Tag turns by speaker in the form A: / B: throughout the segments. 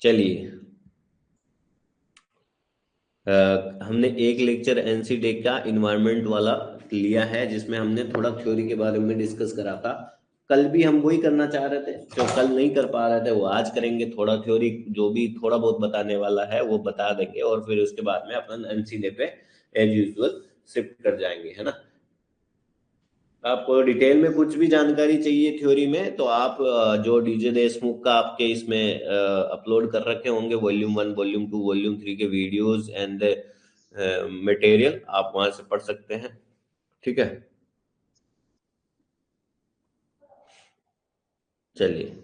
A: चलिए, हमने एक लेक्चर एनसीडे का इन्वायरमेंट वाला लिया है, जिसमें हमने थोड़ा थ्योरी के बारे में डिस्कस करा था। कल भी हम वही करना चाह रहे थे, जो कल नहीं कर पा रहे थे वो आज करेंगे। थोड़ा थ्योरी जो भी थोड़ा बहुत बताने वाला है वो बता देंगे, और फिर उसके बाद में अपन एनसीडे पे एज यूजुअल शिफ्ट कर जाएंगे, है ना। आपको डिटेल में कुछ भी जानकारी चाहिए थ्योरी में, तो आप जो डीजे देशमुख का आपके इसमें अपलोड कर रखे होंगे, वॉल्यूम 1 वॉल्यूम 2 वॉल्यूम 3 के वीडियोस एंड मटेरियल, आप वहां से पढ़ सकते हैं। ठीक है, चलिए।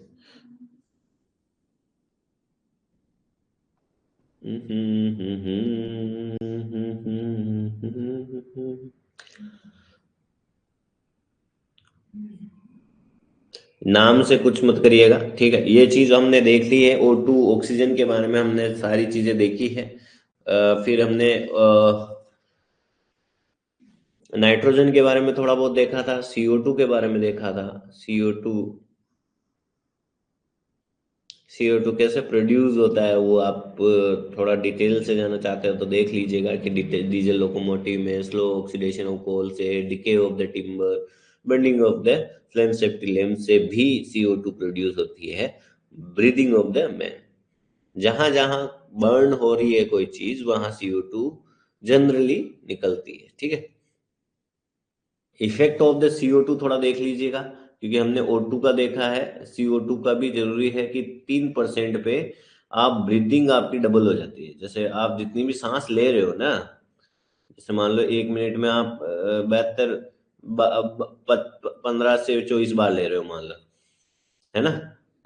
A: नाम से कुछ मत करिएगा, ठीक है। ये चीज हमने देख ली है, O2 ऑक्सीजन के बारे में हमने सारी चीजें देखी है। फिर हमने नाइट्रोजन के बारे में थोड़ा बहुत देखा था, CO2 के बारे में देखा था। CO2, CO2 कैसे प्रोड्यूस होता है वो आप थोड़ा डिटेल से जाना चाहते हो तो देख लीजिएगा कि डीजल लोकोमोटिव में स्लो ऑक्सीडेशन ऑफ कोल से, decay of the timber, burning of the flame safety lamp से भी CO2 प्रोड्यूस होती है। ब्रीदिंग ऑफ द मैन, जहां जहां बर्न हो रही है कोई चीज वहां CO2 जनरली निकलती है, ठीक है। इफेक्ट ऑफ द CO2 थोड़ा देख लीजिएगा, क्योंकि हमने O2 का देखा है, CO2 का भी जरूरी है कि 3% पे आप ब्रीदिंग आपकी डबल हो जाती है। जैसे आप जितनी भी सांस ले रहे हो ना, जैसे मान लो 1 मिनट में आप 15 से 24 बार ले रहे हो, मान लो, है ना।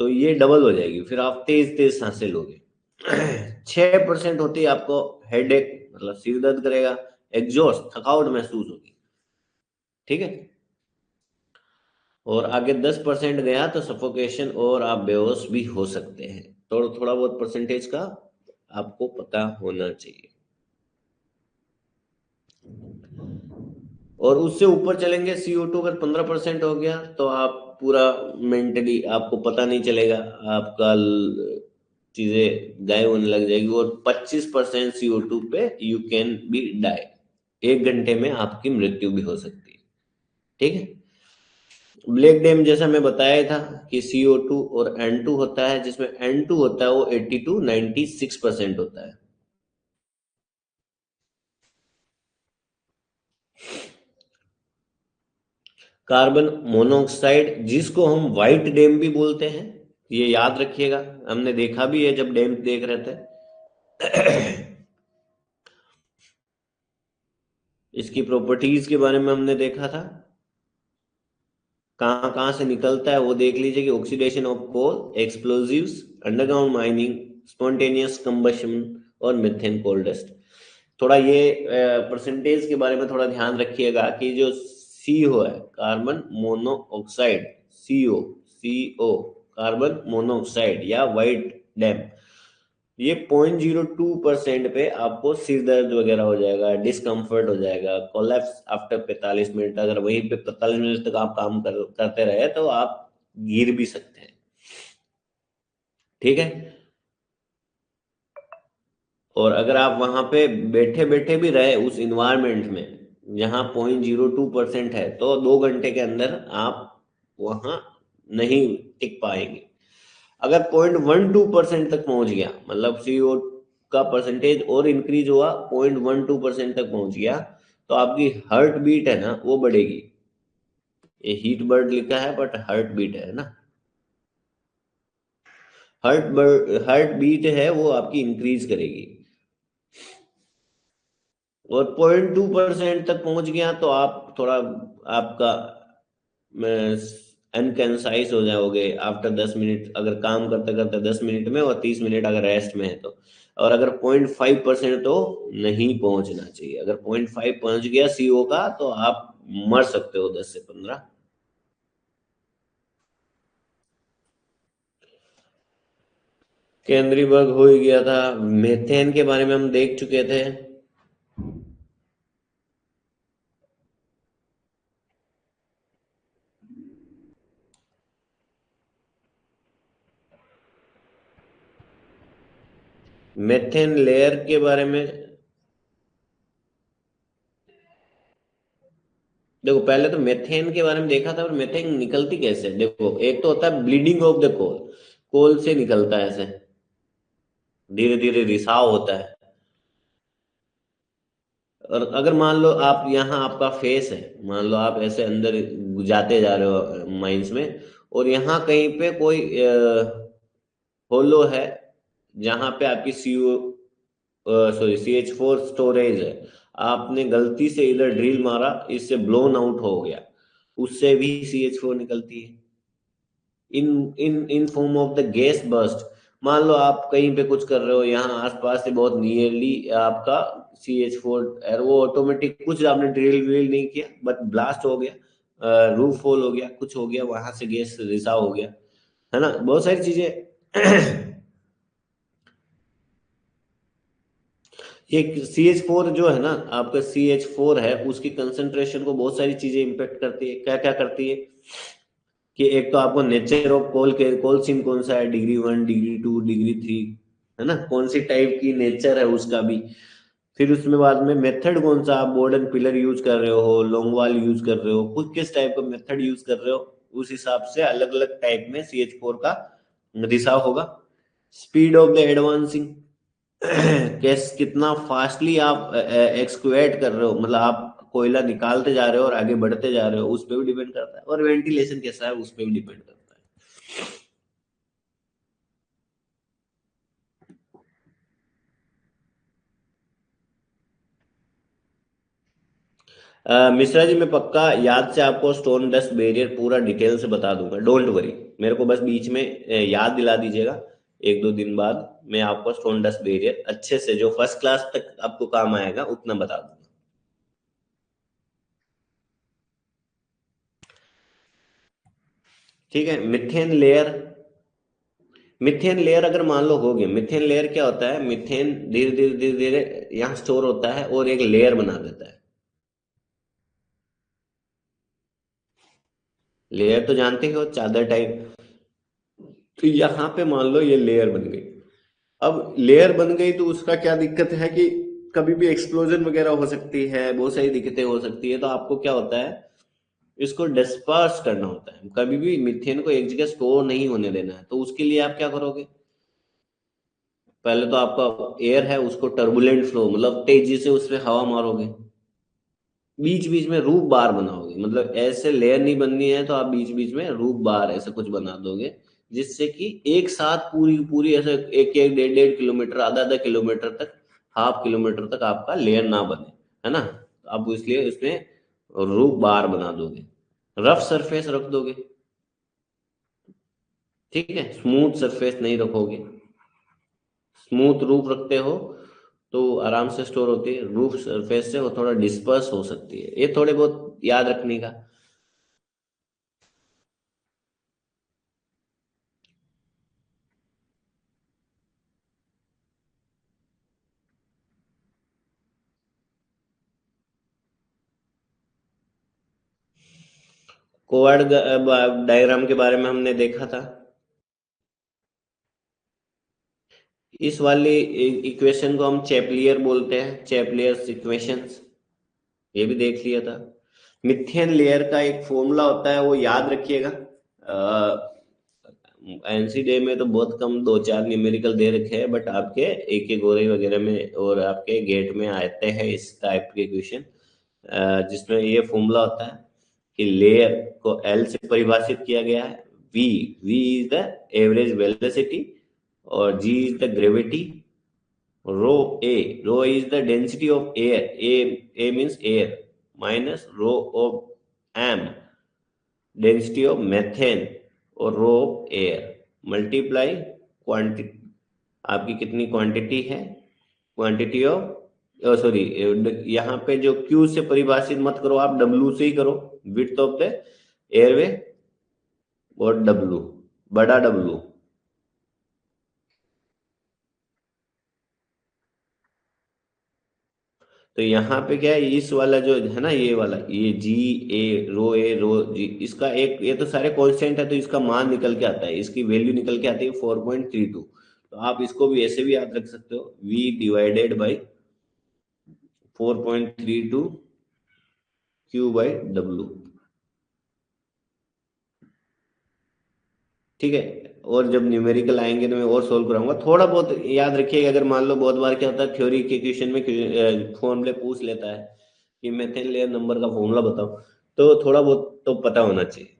A: तो ये डबल हो जाएगी, फिर आप तेज तेज सांसें लोगे। 6% होती है आपको हेडेक, मतलब सिर दर्द करेगा, एग्जॉस्ट थकावट महसूस होगी, ठीक है। और आगे 10% गया तो सफोकेशन और आप बेहोश भी हो सकते हैं। तो थोड़ा बहुत परसेंटेज का आपको पता होना चाहिए। और उससे ऊपर चलेंगे, CO2 अगर 15% हो गया तो आप पूरा मेंटली आपको पता नहीं चलेगा, आपका चीजें गायब होने लग जाएगी। और 25% CO2 पे यू कैन बी डाई, 1 घंटे में आपकी मृत्यु भी हो सकती है, ठीक है। ब्लैक डैम जैसा मैं बताया था कि CO2 और N2 होता है, जिसमें N2 होता है वो 80 to 96% होता है। कार्बन मोनोऑक्साइड, जिसको हम व्हाइट डैम भी बोलते हैं, ये याद रखिएगा, हमने देखा भी है जब डैम देख रहे थे। इसकी प्रॉपर्टीज के बारे में हमने देखा था, कहाँ कहाँ से निकलता है वो देख लीजिए कि oxidation of coal, explosives, underground mining, spontaneous combustion और मीथेन कोल डस्ट। थोड़ा ये परसेंटेज के बारे में थोड़ा ध्यान रखिएगा कि जो CO है, carbon monoxide, CO carbon monoxide या व्हाइट डैम, ये 0.02% पे आपको सिर दर्द वगैरह हो जाएगा, डिस्कम्फर्ट हो जाएगा, कोलैप्स आफ्टर 45 मिनट। अगर वहीं पे 45 मिनट तक आप काम करते रहे तो आप गिर भी सकते हैं, ठीक है। और अगर आप वहां पे बैठे बैठे भी रहे उस इन्वायरमेंट में जहां 0.02% है, तो 2 घंटे के अंदर आप वहां नहीं टिक पाएंगे। अगर 0.12% तक पहुंच गया, मतलब CO का परसेंटेज और इंक्रीज हुआ, 0.12% तक पहुंच गया, तो आपकी हार्ट बीट है ना वो बढ़ेगी। ये हीट बर्ड लिखा है बट हार्ट बीट है ना, हार्ट बीट है वो आपकी इंक्रीज करेगी। और 0.2% तक पहुंच गया तो आप थोड़ा, आपका अनकंसाइज हो जाओगे आफ्टर 10 मिनट, अगर काम करते करते 10 मिनट में, और 30 मिनट अगर रेस्ट में है तो। और अगर 0.5% तो नहीं पहुंचना चाहिए। अगर 0.5 पहुंच गया CO का तो आप मर सकते हो 10 से 15। केंद्रीय बग हो ही गया था। मेथेन के बारे में हम देख चुके थे। मेथेन लेयर के बारे में देखो, पहले तो मेथेन के बारे में देखा था, और मेथेन निकलती कैसे है। देखो, एक तो होता है ब्लीडिंग ऑफ द कोल, कोल से निकलता है ऐसे, धीरे धीरे रिसाव होता है। और अगर मान लो आप यहाँ आपका फेस है, मान लो आप ऐसे अंदर जाते जा रहे हो माइंस में, और यहाँ कहीं पे कोई होलो है, जहाँ पे आपकी सीओ सॉरी CH4 स्टोरेज है। आपने गलती से इधर ड्रिल मारा, इससे ब्लोन आउट हो गया, उससे भी CH4 निकलती है in in form of the gas burst. मान लो आप कहीं पे कुछ कर रहे हो, यहाँ आसपास से बहुत नियरली आपका CH4 वो ऑटोमेटिक, कुछ आपने ड्रिल व्रिल नहीं किया, बट ब्लास्ट हो गया, रूफ फॉल हो गया, कुछ हो गया, वहां से गैस रिसाव हो गया, है ना, बहुत सारी चीजें। एक CH4 जो है ना, आपका CH4 है, उसकी कंसंट्रेशन को बहुत सारी चीजें इंपेक्ट करती है। क्या क्या करती है कि एक तो आपको नेचर ऑफ कोल के, कोल सीम कौन सा है, डिग्री 1, डिग्री 2, डिग्री 3, है ना, कौन सी टाइप की नेचर है उसका भी। फिर उसमें बाद में मेथड कौन सा, आप बोर्ड एंड पिलर यूज कर रहे हो, लॉन्ग वॉल यूज कर रहे हो, कुछ किस टाइप का मेथड यूज कर रहे हो, उस हिसाब से अलग अलग टाइप में CH4 का रिसाव होगा। स्पीड ऑफ द एडवांसिंग, कैस कितना फास्टली आप एक्सक्वेट कर रहे हो, मतलब आप कोयला निकालते जा रहे हो और आगे बढ़ते जा रहे हो, उस पर भी डिपेंड करता है। और वेंटिलेशन कैसा है, उस पर भी डिपेंड करता है। मिश्रा जी, मैं पक्का याद से आपको स्टोन डस्ट बैरियर पूरा डिटेल से बता दूंगा, डोंट वरी। मेरे को बस बीच में याद दिला दीजिएगा, 1-2 दिन बाद मैं आपको स्टोन डस्ट बैरियर अच्छे से, जो फर्स्ट क्लास तक आपको काम आएगा, उतना बता दूंगा। ठीक है। मिथेन लेयर, मिथेन लेयर अगर मान लो हो गया, मिथेन लेयर क्या होता है, मिथेन धीरे धीरे धीरे धीरे यहाँ स्टोर होता है और एक लेयर बना देता है। लेयर तो जानते हो, चादर टाइप। तो यहाँ पे मान लो ये लेयर बन गई। अब लेयर बन गई तो उसका क्या दिक्कत है कि कभी भी एक्सप्लोजन वगैरह हो सकती है, बहुत सारी दिक्कतें हो सकती है। तो आपको क्या होता है, इसको डिस्पर्स करना होता है, कभी भी मिथेन को एक जगह स्टोर नहीं होने देना है। तो उसके लिए आप क्या करोगे, पहले तो आपका एयर है, उसको टर्बुलेंट फ्लो, मतलब तेजी से उसमें हवा मारोगे, बीच बीच में रूप बार बनाओगे, मतलब ऐसे लेयर नहीं बननी है, तो आप बीच बीच में रूप बार ऐसे कुछ बना दोगे, जिससे कि एक साथ पूरी पूरी ऐसे एक एक 1.5-1.5 किलोमीटर, आधा-आधा किलोमीटर तक, ½ किलोमीटर तक आपका लेयर ना बने, है ना। तो आप इसलिए उसमें रूप बार बना दोगे, रफ सरफेस रख दोगे। ठीक है, स्मूथ सरफेस नहीं रखोगे। स्मूथ रूफ रखते हो तो आराम से स्टोर होती है, रूफ सरफेस से वो थोड़ा डिस्पर्स हो सकती है, ये थोड़े बहुत याद रखने का। कोवाड डायग्राम के बारे में हमने देखा था। इस वाली इक्वेशन को हम चैपलियर बोलते हैं, चैपलियर्स इक्वेशंस, ये भी देख लिया था। मिथेन लेयर का एक फॉर्मूला होता है, वो याद रखिएगा। एनसी डे में तो बहुत कम 2-4 न्यूमेरिकल दे रखे हैं, बट आपके एक एक गोरे वगैरह में और आपके गेट में आते हैं इस टाइप के क्वेश्चन, जिसमें ये फॉर्मूला होता है कि लेयर को एल से परिभाषित किया गया है। V V is the average velocity, और G is the gravity, rho is the density of air, A means air, minus rho of M, density of methane, और rho of air, multiply quantity, आपकी कितनी quantity है, quantity of sorry, यहाँ पे जो Q से परिभाषित मत करो, आप डब्ल्यू से ही करो, विड्थ ऑफ द एयरवे, और डब्ल्यू, बड़ा डब्ल्यू। तो यहाँ पे क्या है, इस वाला जो है ना, ये वाला, ये जी, ए रो जी, इसका एक, ये तो सारे कांस्टेंट है, तो इसका मान निकल के आता है, इसकी वैल्यू निकल के आती है 4.32। तो आप इसको भी ऐसे भी याद रख सकते हो, V divided by 4.32 Q by W। ठीक है, और जब न्यूमेरिकल आएंगे तो मैं और सोल्व कराऊंगा। थोड़ा बहुत याद रखिएगा, अगर मान लो बहुत बार क्या होता है थ्योरी के क्वेश्चन में फॉर्मूले पूछ लेता है कि मेथेन लेयर नंबर का फॉर्मूला बताओ, तो थोड़ा बहुत तो पता होना चाहिए।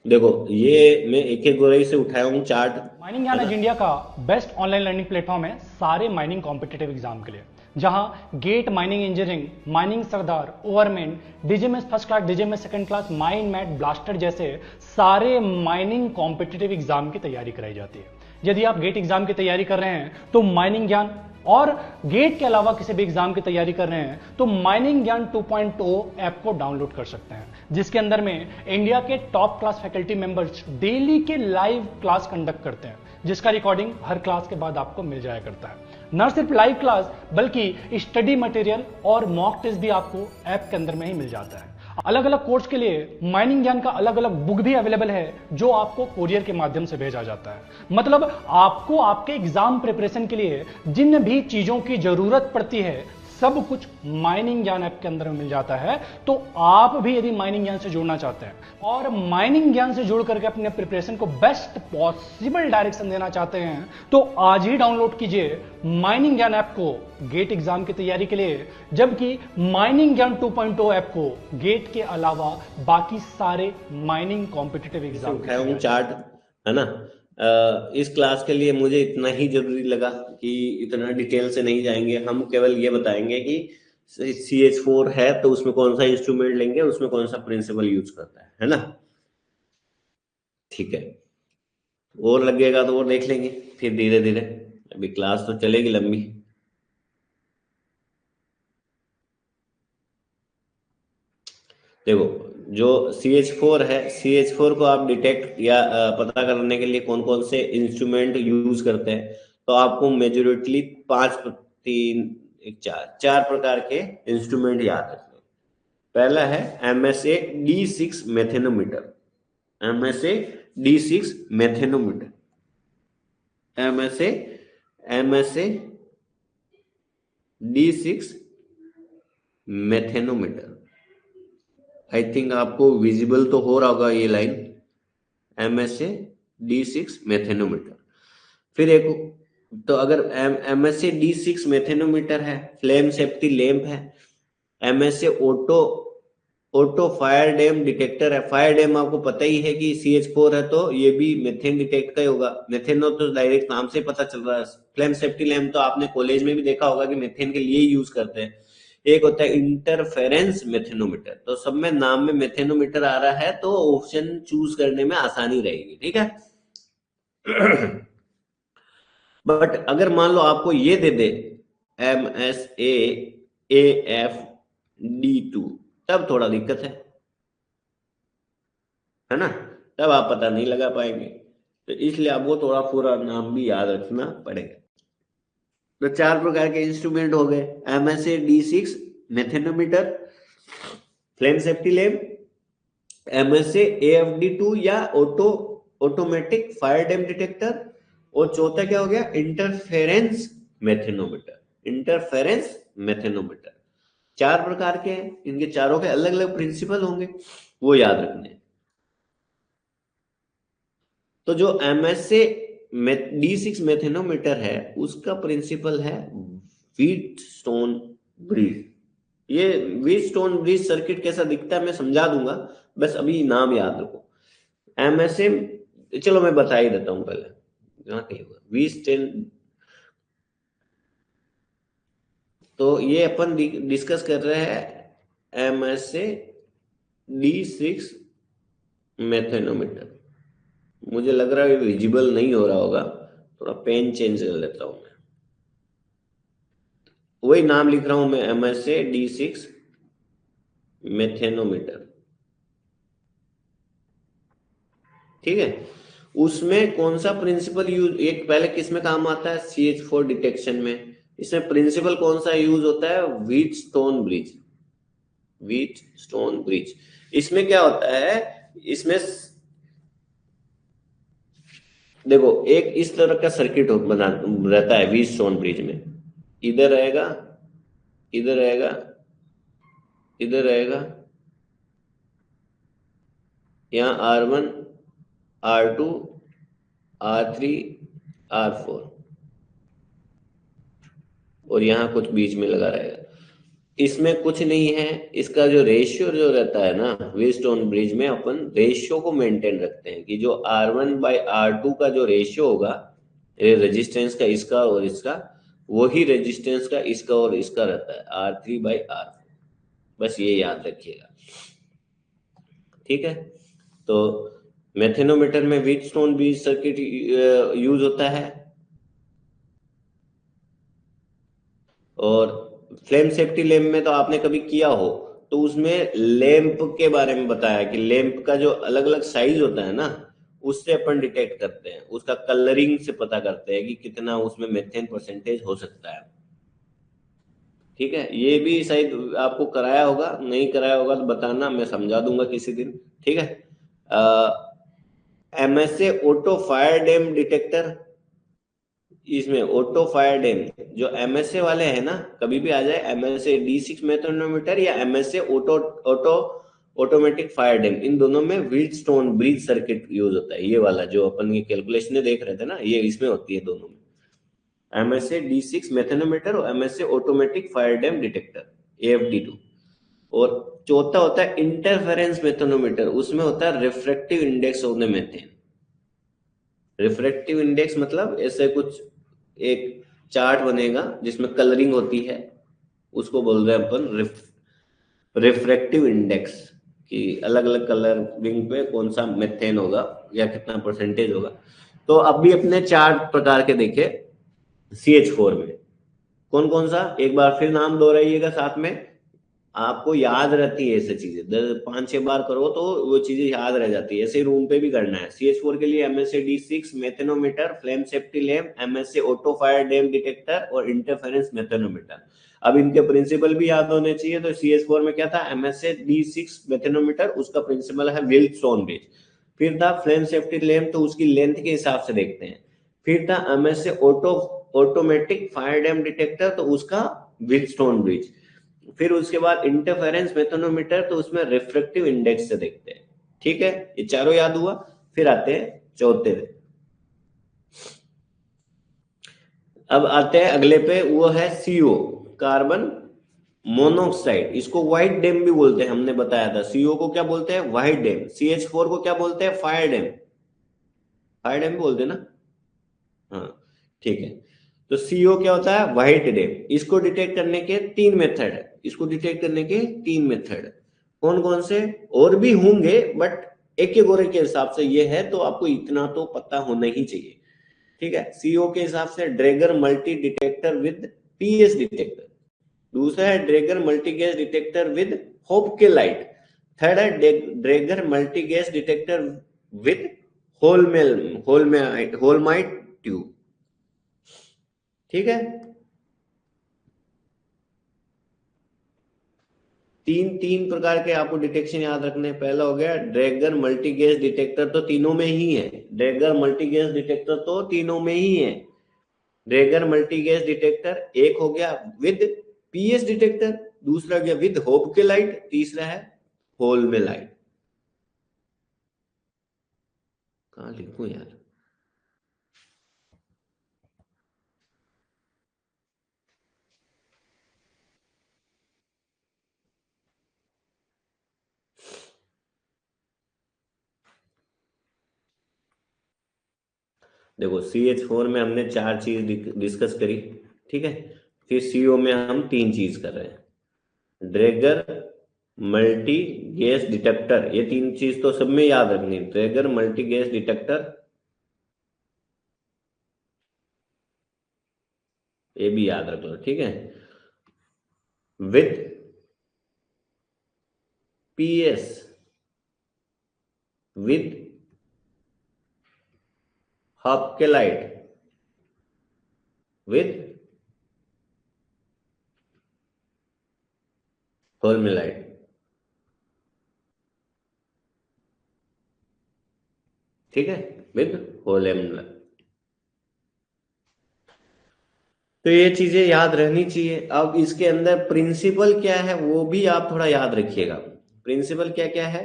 A: देखो ये मैं एक एक गोराई से उठाया हूँ चार्ट,
B: माइनिंग
A: है
B: ज्ञान
A: ना।
B: एज इंडिया का बेस्ट ऑनलाइन लर्निंग प्लेटफॉर्म है सारे माइनिंग कॉम्पिटिटिव एग्जाम के लिए, जहां GATE mining engineering, mining sardar, overmen, DGMS first class, DGMS second class, mine mate, blaster जैसे सारे माइनिंग कॉम्पिटिटिव एग्जाम की तैयारी कराई जाती है। यदि आप गेट एग्जाम की तैयारी कर रहे हैं तो माइनिंग ज्ञान, और गेट के अलावा किसी भी एग्जाम की तैयारी कर रहे हैं तो माइनिंग ज्ञान 2.0 ऐप को डाउनलोड कर सकते हैं, जिसके अंदर में इंडिया के top class faculty members daily के लाइव क्लास कंडक्ट करते हैं, जिसका रिकॉर्डिंग हर क्लास के बाद आपको मिल जाया करता है। न सिर्फ लाइव क्लास बल्कि स्टडी मटेरियल और मॉक टेस्ट भी आपको ऐप के अंदर में ही मिल जाता है। अलग अलग कोर्स के लिए माइनिंग ज्ञान का अलग अलग बुक भी अवेलेबल है, जो आपको कोरियर के माध्यम से भेजा जाता है। मतलब आपको आपके एग्जाम प्रिपरेशन के लिए जिन भी चीजों की जरूरत पड़ती है सब कुछ माइनिंग ज्ञान ऐप के अंदर मिल जाता है। तो आप भी यदि माइनिंग ज्ञान से जुड़ना चाहते हैं और माइनिंग ज्ञान से जुड़ करके अपने प्रिपरेशन को बेस्ट पॉसिबल डायरेक्शन देना चाहते हैं तो आज ही डाउनलोड कीजिए माइनिंग ज्ञान ऐप को गेट एग्जाम की तैयारी के लिए, जबकि माइनिंग ज्ञान 2.0 ऐप को गेट के अलावा बाकी सारे माइनिंग कॉम्पिटिटिव एग्जाम
A: उठाया हूँ चार्ट, है ना। इस क्लास के लिए मुझे इतना ही जरूरी लगा कि इतना डिटेल से नहीं जाएंगे, हम केवल ये बताएंगे कि CH4 है तो उसमें कौन सा इंस्ट्रूमेंट लेंगे, उसमें कौन सा प्रिंसिपल यूज करता है ना। ठीक है, और लगेगा तो और देख लेंगे फिर धीरे धीरे, अभी क्लास तो चलेगी लंबी। देखो जो CH4 है, CH4 को आप डिटेक्ट या पता करने के लिए कौन कौन से इंस्ट्रूमेंट यूज करते हैं, तो आपको मेजोरिटली पांच, तीन, एक, चार प्रकार के इंस्ट्रूमेंट याद रखने हैं। पहला है MSA D6 methanometer, MSA D6 methanometer, MSA MSA D6 methanometer. I think आपको विजिबल तो हो रहा होगा ये लाइन, MSA D6 मेथेनोमीटर। फिर एक, तो अगर MSA D6 मेथेनोमीटर है, फ्लेम सेफ्टी लैंप है, MSA auto auto fire damp detector है। फायर डैम आपको पता ही है कि CH4 है तो ये भी मेथेन डिटेक्ट का ही होगा, मेथेनो तो डायरेक्ट नाम से पता चल रहा है। फ्लेम सेफ्टी लैंप तो आपने कॉलेज में भी देखा होगा कि मेथेन के लिए ही यूज करते हैं। एक होता है इंटरफेरेंस मेथेनोमीटर, तो सब में नाम में मेथेनोमीटर आ रहा है तो ऑप्शन चूज करने में आसानी रहेगी, ठीक है। बट अगर मान लो आपको ये दे दे MSA AFD2, तब थोड़ा दिक्कत है ना, तब आप पता नहीं लगा पाएंगे, तो इसलिए आपको थोड़ा पूरा नाम भी याद रखना पड़ेगा। तो चार प्रकार के इंस्ट्रूमेंट हो गए, MSA D6 methanometer, flame safety lamp, MSA AFD2 या ऑटोमेटिक फायर डैम डिटेक्टर, और चौथा क्या हो गया, इंटरफेरेंस मेथेनोमीटर, इंटरफेरेंस मेथेनोमीटर। चार प्रकार के हैं, इनके चारों के अलग अलग प्रिंसिपल होंगे, वो याद रखने हैं। तो जो MSA D6 मेथेनोमीटर है उसका प्रिंसिपल है व्हीटस्टोन ब्रिज। ये व्हीटस्टोन ब्रिज सर्किट कैसा दिखता है मैं समझा दूंगा, बस अभी नाम याद रखो। MSA, चलो मैं बता ही देता हूं पहले, जहाँ कहीं होगा व्हीटस्टोन। तो ये अपन डिस्कस कर रहे हैं MSA D6 मेथेनोमीटर। मुझे लग रहा है विजिबल नहीं हो रहा होगा, थोड़ा पेन चेंज कर लेता हूं मैं। वही नाम लिख रहा हूं मैं, MSA D6 मेथेनोमीटर, ठीक है। उसमें कौन सा प्रिंसिपल यूज, एक पहले किस में काम आता है, CH4 डिटेक्शन में। इसमें प्रिंसिपल कौन सा यूज होता है, व्हीटस्टोन ब्रिज। व्हीटस्टोन ब्रिज, इसमें क्या होता है, इसमें देखो एक इस तरह का सर्किट बना रहता है व्हीटस्टोन ब्रिज में। इधर रहेगा, इधर रहेगा, इधर रहेगा, यहाँ R1, R2, R3, R4, और यहाँ कुछ बीच में लगा रहेगा। इसमें कुछ नहीं है, इसका जो रेशियो जो रहता है ना, व्हीटस्टोन ब्रिज में अपन रेशियो को मेंटेन रखते हैं कि जो R1/R2 का जो रेशियो होगा, ये रेजिस्टेंस का इसका और इसका, वही रेजिस्टेंस का इसका और इसका रहता है R3/R4। बस ये याद रखिएगा, ठीक है। तो मैथेनोमीटर में व्हीटस्टोन ब्रिज सर्किट यूज होता है। और फ्लेम सेफ्टी लैंप में तो आपने कभी किया हो, तो उसमें लैंप के बारे में बताया कि लैंप का जो अलग अलग साइज होता है ना, उससे अपन डिटेक्ट करते हैं, उसका कलरिंग से पता करते हैं कि कितना उसमें मेथेन परसेंटेज हो सकता है। ठीक है, ये भी शायद आपको कराया होगा, नहीं कराया होगा तो बताना, मैं समझा दूंगा किसी दिन। ठीक है। MSA auto fire damp detector, इसमें ऑटो फायर डैम, जो MSA वाले हैं ना, कभी भी आ जाए MSA D6 मैथनोमीटर या MSA auto auto automatic fire damp, इन दोनों में व्हीटस्टोन ब्रिज सर्किट यूज होता है। ये वाला जो अपन ये कैलकुलेशन देख रहे थे ना, ये इसमें होती है दोनों में, MSA D6 मैथनोमीटर और MSA automatic fire damp detector, AFD2। और चौथा होता है इंटरफेरेंस मैथनोमीटर, उसमें होता है refractive index of the methane. Refractive index मतलब ऐसे कुछ एक चार्ट बनेगा जिसमें कलरिंग होती है, उसको बोल रहे हैं अपन रिफ्रैक्टिव इंडेक्स, कि अलग अलग कलरिंग पे कौन सा मेथेन होगा या कितना परसेंटेज होगा। तो अब भी अपने चार प्रकार के देखे CH4 में, कौन कौन सा, एक बार फिर नाम दोहराइएगा साथ में, आपको याद रहती है ऐसे चीजें, 5-6 बार करो तो वो चीजें याद रह जाती है। ऐसे रूम पे भी करना है। CH4 के लिए MSA D6 methanometer, flame safety lamp, MSA auto fire damp detector और इंटरफेरेंस मेथेनोमीटर। अब इनके प्रिंसिपल भी याद होने चाहिए। तो CH4 में क्या था, MSA D6 मेथेनोमीटर, उसका प्रिंसिपल है विल्सॉन ब्रिज। फिर था फ्लेम सेफ्टी लैंप, तो उसकी लेंथ के हिसाब से देखते हैं। फिर था MSA automatic fire damp detector, तो उसका विल्सटोन ब्रिज। फिर उसके बाद इंटरफेरेंस मेथनोमीटर, तो उसमें रिफ्रैक्टिव इंडेक्स से देखते हैं। ठीक है, ये चारों याद हुआ। फिर आते हैं चौथे, अब आते हैं अगले पे, वो है CO, कार्बन मोनोऑक्साइड। इसको व्हाइट डैम भी बोलते हैं, हमने बताया था। CO को क्या बोलते हैं, व्हाइट डैम। CH4 को क्या बोलते हैं, फायर डैम। फायर डैम बोलते हैं ना, हाँ, ठीक है। तो CO क्या होता है, व्हाइट डैम। इसको डिटेक्ट करने के तीन मेथड है, इसको डिटेक्ट करने के तीन मेथड। कौन कौन से, और भी होंगे बट एक एक गोरे के हिसाब से ये है, तो आपको इतना तो पता होना ही चाहिए। ठीक है, CO के हिसाब से Drager multi detector with PS detector. दूसरा है Drager multi gas detector with hopcalite. Third है Drager multi gas detector with hoolamite tube. ठीक है, तीन तीन प्रकार के आपको डिटेक्शन याद रखने। पहला हो गया ड्रैगर मल्टी गैस डिटेक्टर, तो तीनों में ही है। ड्रैगर मल्टी गैस डिटेक्टर तो तीनों में ही है। ड्रैगर मल्टी गैस डिटेक्टर एक हो गया विद PS डिटेक्टर, दूसरा गया विद होप के लाइट, तीसरा है होल में लाइट। कहाँ लिखूं यार, देखो CH4 में हमने चार चीज डिस्कस करी, ठीक है। फिर CO में हम तीन चीज कर रहे हैं, ड्रैगर मल्टी गैस डिटेक्टर, ये तीन चीज तो सब में याद रखनी। ड्रैगर मल्टी गैस डिटेक्टर, ये भी याद रख लो, ठीक है। विथ PS, विथ हॉपकेलाइट विद होल्मेलाइट, ठीक है, विद होलेमला। तो ये चीजें याद रहनी चाहिए। अब इसके अंदर प्रिंसिपल क्या है वो भी आप थोड़ा याद रखिएगा। प्रिंसिपल क्या क्या है,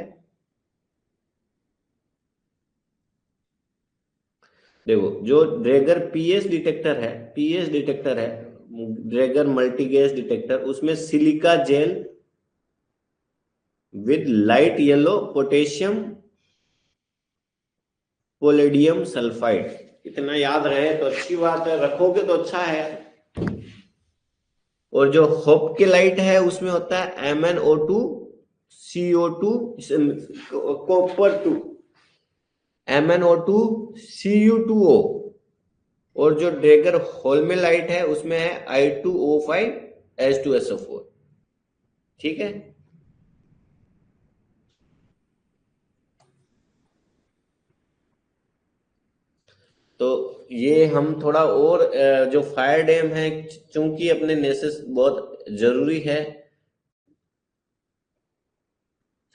A: देखो, जो ड्रैगर पीएस डिटेक्टर है, पीएस डिटेक्टर है, ड्रैगर मल्टी गैस डिटेक्टर, उसमें silica gel with light yellow potassium palladium sulphide, इतना याद रहे तो अच्छी बात है, रखोगे तो अच्छा है। और जो होप के लाइट है उसमें होता है MnO2 CO2 copper 2, MnO2 Cu2O। और जो ड्रैगर होल्मेलाइट है उसमें है I2O5 H2SO4, ठीक है। तो ये हम थोड़ा और जो फायर डैम है, चूंकि अपने नेसेस बहुत जरूरी है।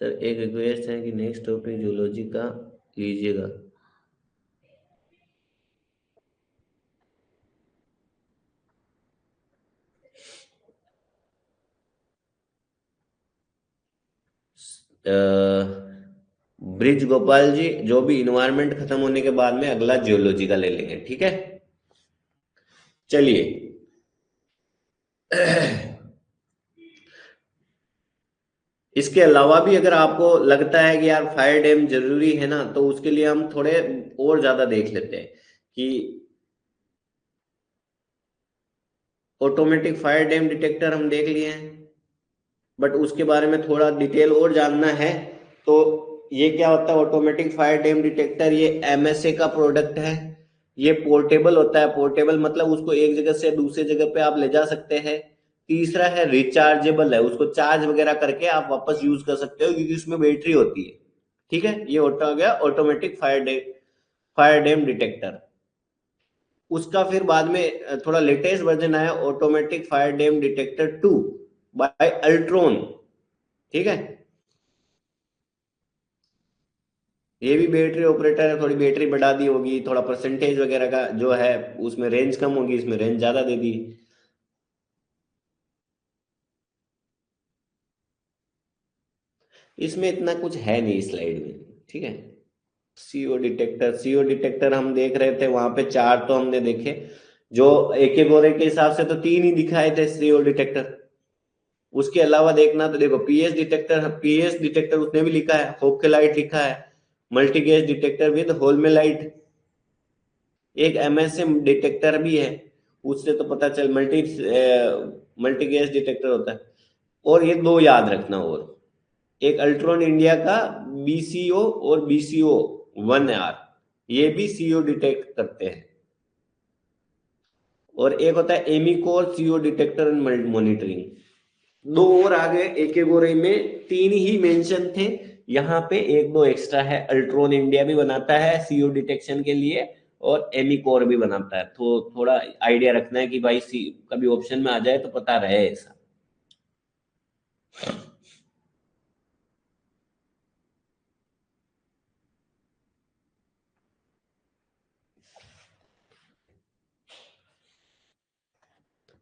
A: सर एक रिक्वेस्ट है कि नेक्स्ट टॉपिक जूलॉजी का लीजिएगा। ब्रिज गोपाल जी, जो भी इन्वायरमेंट खत्म होने के बाद में अगला जियोलॉजी का ले लेंगे, ठीक है। चलिए इसके अलावा भी अगर आपको लगता है कि यार फायर डैम जरूरी है ना, तो उसके लिए हम थोड़े और ज्यादा देख लेते हैं कि ऑटोमेटिक फायर डैम डिटेक्टर हम देख लिए हैं, बट उसके बारे में थोड़ा डिटेल और जानना है। तो ये क्या होता है ऑटोमेटिक फायर डैम डिटेक्टर, ये MSA का प्रोडक्ट है। ये पोर्टेबल होता है, पोर्टेबल मतलब उसको एक जगह से दूसरी जगह पे आप ले जा सकते हैं। तीसरा है रिचार्जेबल है, उसको चार्ज वगैरह करके आप वापस यूज कर सकते हो क्योंकि उसमें बैटरी होती है, ठीक है। ये होता हो गया ऑटोमेटिक फायर डैम डिटेक्टर। उसका फिर बाद में थोड़ा लेटेस्ट वर्जन आया automatic fire damp detector 2 by Ultron, ठीक है। ये भी बैटरी ऑपरेटर है, थोड़ी बैटरी बढ़ा दी होगी, थोड़ा परसेंटेज वगैरह का जो है उसमें रेंज कम होगी, इसमें रेंज ज्यादा दे दी। इसमें इतना कुछ है नहीं स्लाइड में, ठीक है। सीओ डिटेक्टर, सीओ डिटेक्टर हम देख रहे थे, वहां पे चार तो हमने देखे, जो एक बोरे के हिसाब से तो तीन ही दिखाए थे सीओ डिटेक्टर। उसके अलावा देखना तो देखो पीएस डिटेक्टर, पीएस डिटेक्टर उसने भी लिखा है, होपकेलाइट लिखा है, मल्टी गैस डिटेक्टर विद होल्मेलाइट, एक MSM डिटेक्टर भी है, उससे तो पता चल मल्टी गैस डिटेक्टर होता है। और ये दो याद रखना, और एक अल्ट्रॉन इंडिया का BCO और BCO 1R, ये भी CO डिटेक्ट करते हैं। और एक होता है एमिकोर CO डिटेक्टर एंड मॉनिटरिंग। दो और आगे एक एक गोरे में तीन ही मेंशन थे, यहाँ पे एक दो एक्स्ट्रा है। अल्ट्रॉन इंडिया भी बनाता है CO डिटेक्शन के लिए, और एमिकोर भी बनाता है। तो थोड़ा आइडिया रखना है कि भाई कभी ऑप्शन में आ जाए तो पता रहे ऐसा।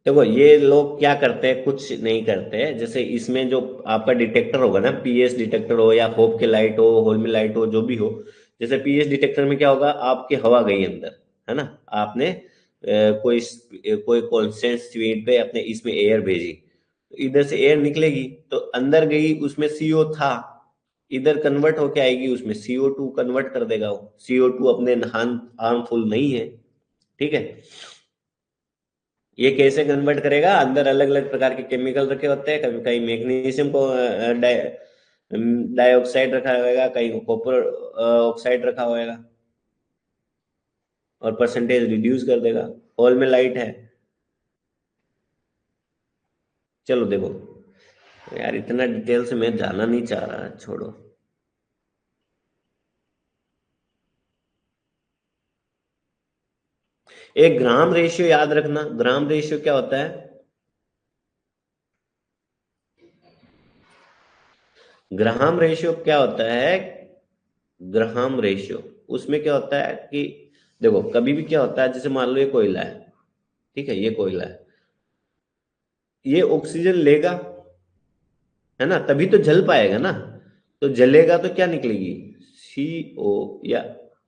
A: देखो ये लोग क्या करते हैं, कुछ नहीं करते हैं। जैसे इसमें जो आपका डिटेक्टर होगा ना, पीएस डिटेक्टर हो या होप के लाइट हो, होल्मी लाइट हो, जो भी हो। जैसे पीएस डिटेक्टर में क्या होगा, आपकी हवा गई अंदर, है ना, आपने कोई कोई कांस्टेंट स्पीड पे अपने इसमें एयर भेजी, तो इधर से एयर निकलेगी तो अंदर गई, उसमें CO था, इधर कन्वर्ट होके आएगी, उसमें CO2 कन्वर्ट कर देगा वो। CO2 अपने हार्मफुल नहीं है, ठीक है। ये कैसे कन्वर्ट करेगा, अंदर अलग अलग प्रकार के केमिकल रखे होते हैं, कभी कहीं मैग्नीशियम को डाइऑक्साइड रखा होगा, कहीं कॉपर ऑक्साइड रखा होगा, और परसेंटेज रिड्यूस कर देगा। हॉल में लाइट है। चलो देखो यार, इतना डिटेल से मैं जाना नहीं चाह रहा, छोड़ो। एक ग्राम रेशियो याद रखना। ग्राम रेशियो क्या होता है? ग्राम रेशियो क्या होता है? ग्राम रेशियो, उसमें क्या होता है कि देखो कभी भी क्या होता है, जैसे मान लो ये कोयला है, ठीक है, ये कोयला है, ये ऑक्सीजन लेगा, है ना, तभी तो जल पाएगा ना। तो जलेगा तो क्या निकलेगी? सीओ, या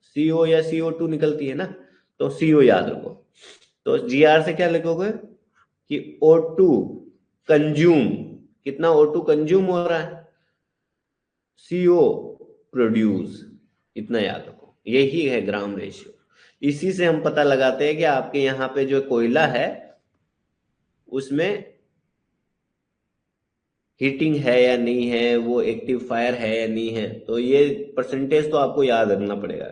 A: सीओ या CO2 निकलती है ना। तो सीओ याद रखो। तो जीआर से क्या लिखोगे कि O2 कंज्यूम, कितना O2 कंज्यूम हो रहा है, CO प्रोड्यूस, इतना याद रखो। यही है ग्राम रेशियो। इसी से हम पता लगाते हैं कि आपके यहाँ पे जो कोयला है उसमें हीटिंग है या नहीं है, वो एक्टिव फायर है या नहीं है। तो ये परसेंटेज तो आपको याद रखना पड़ेगा।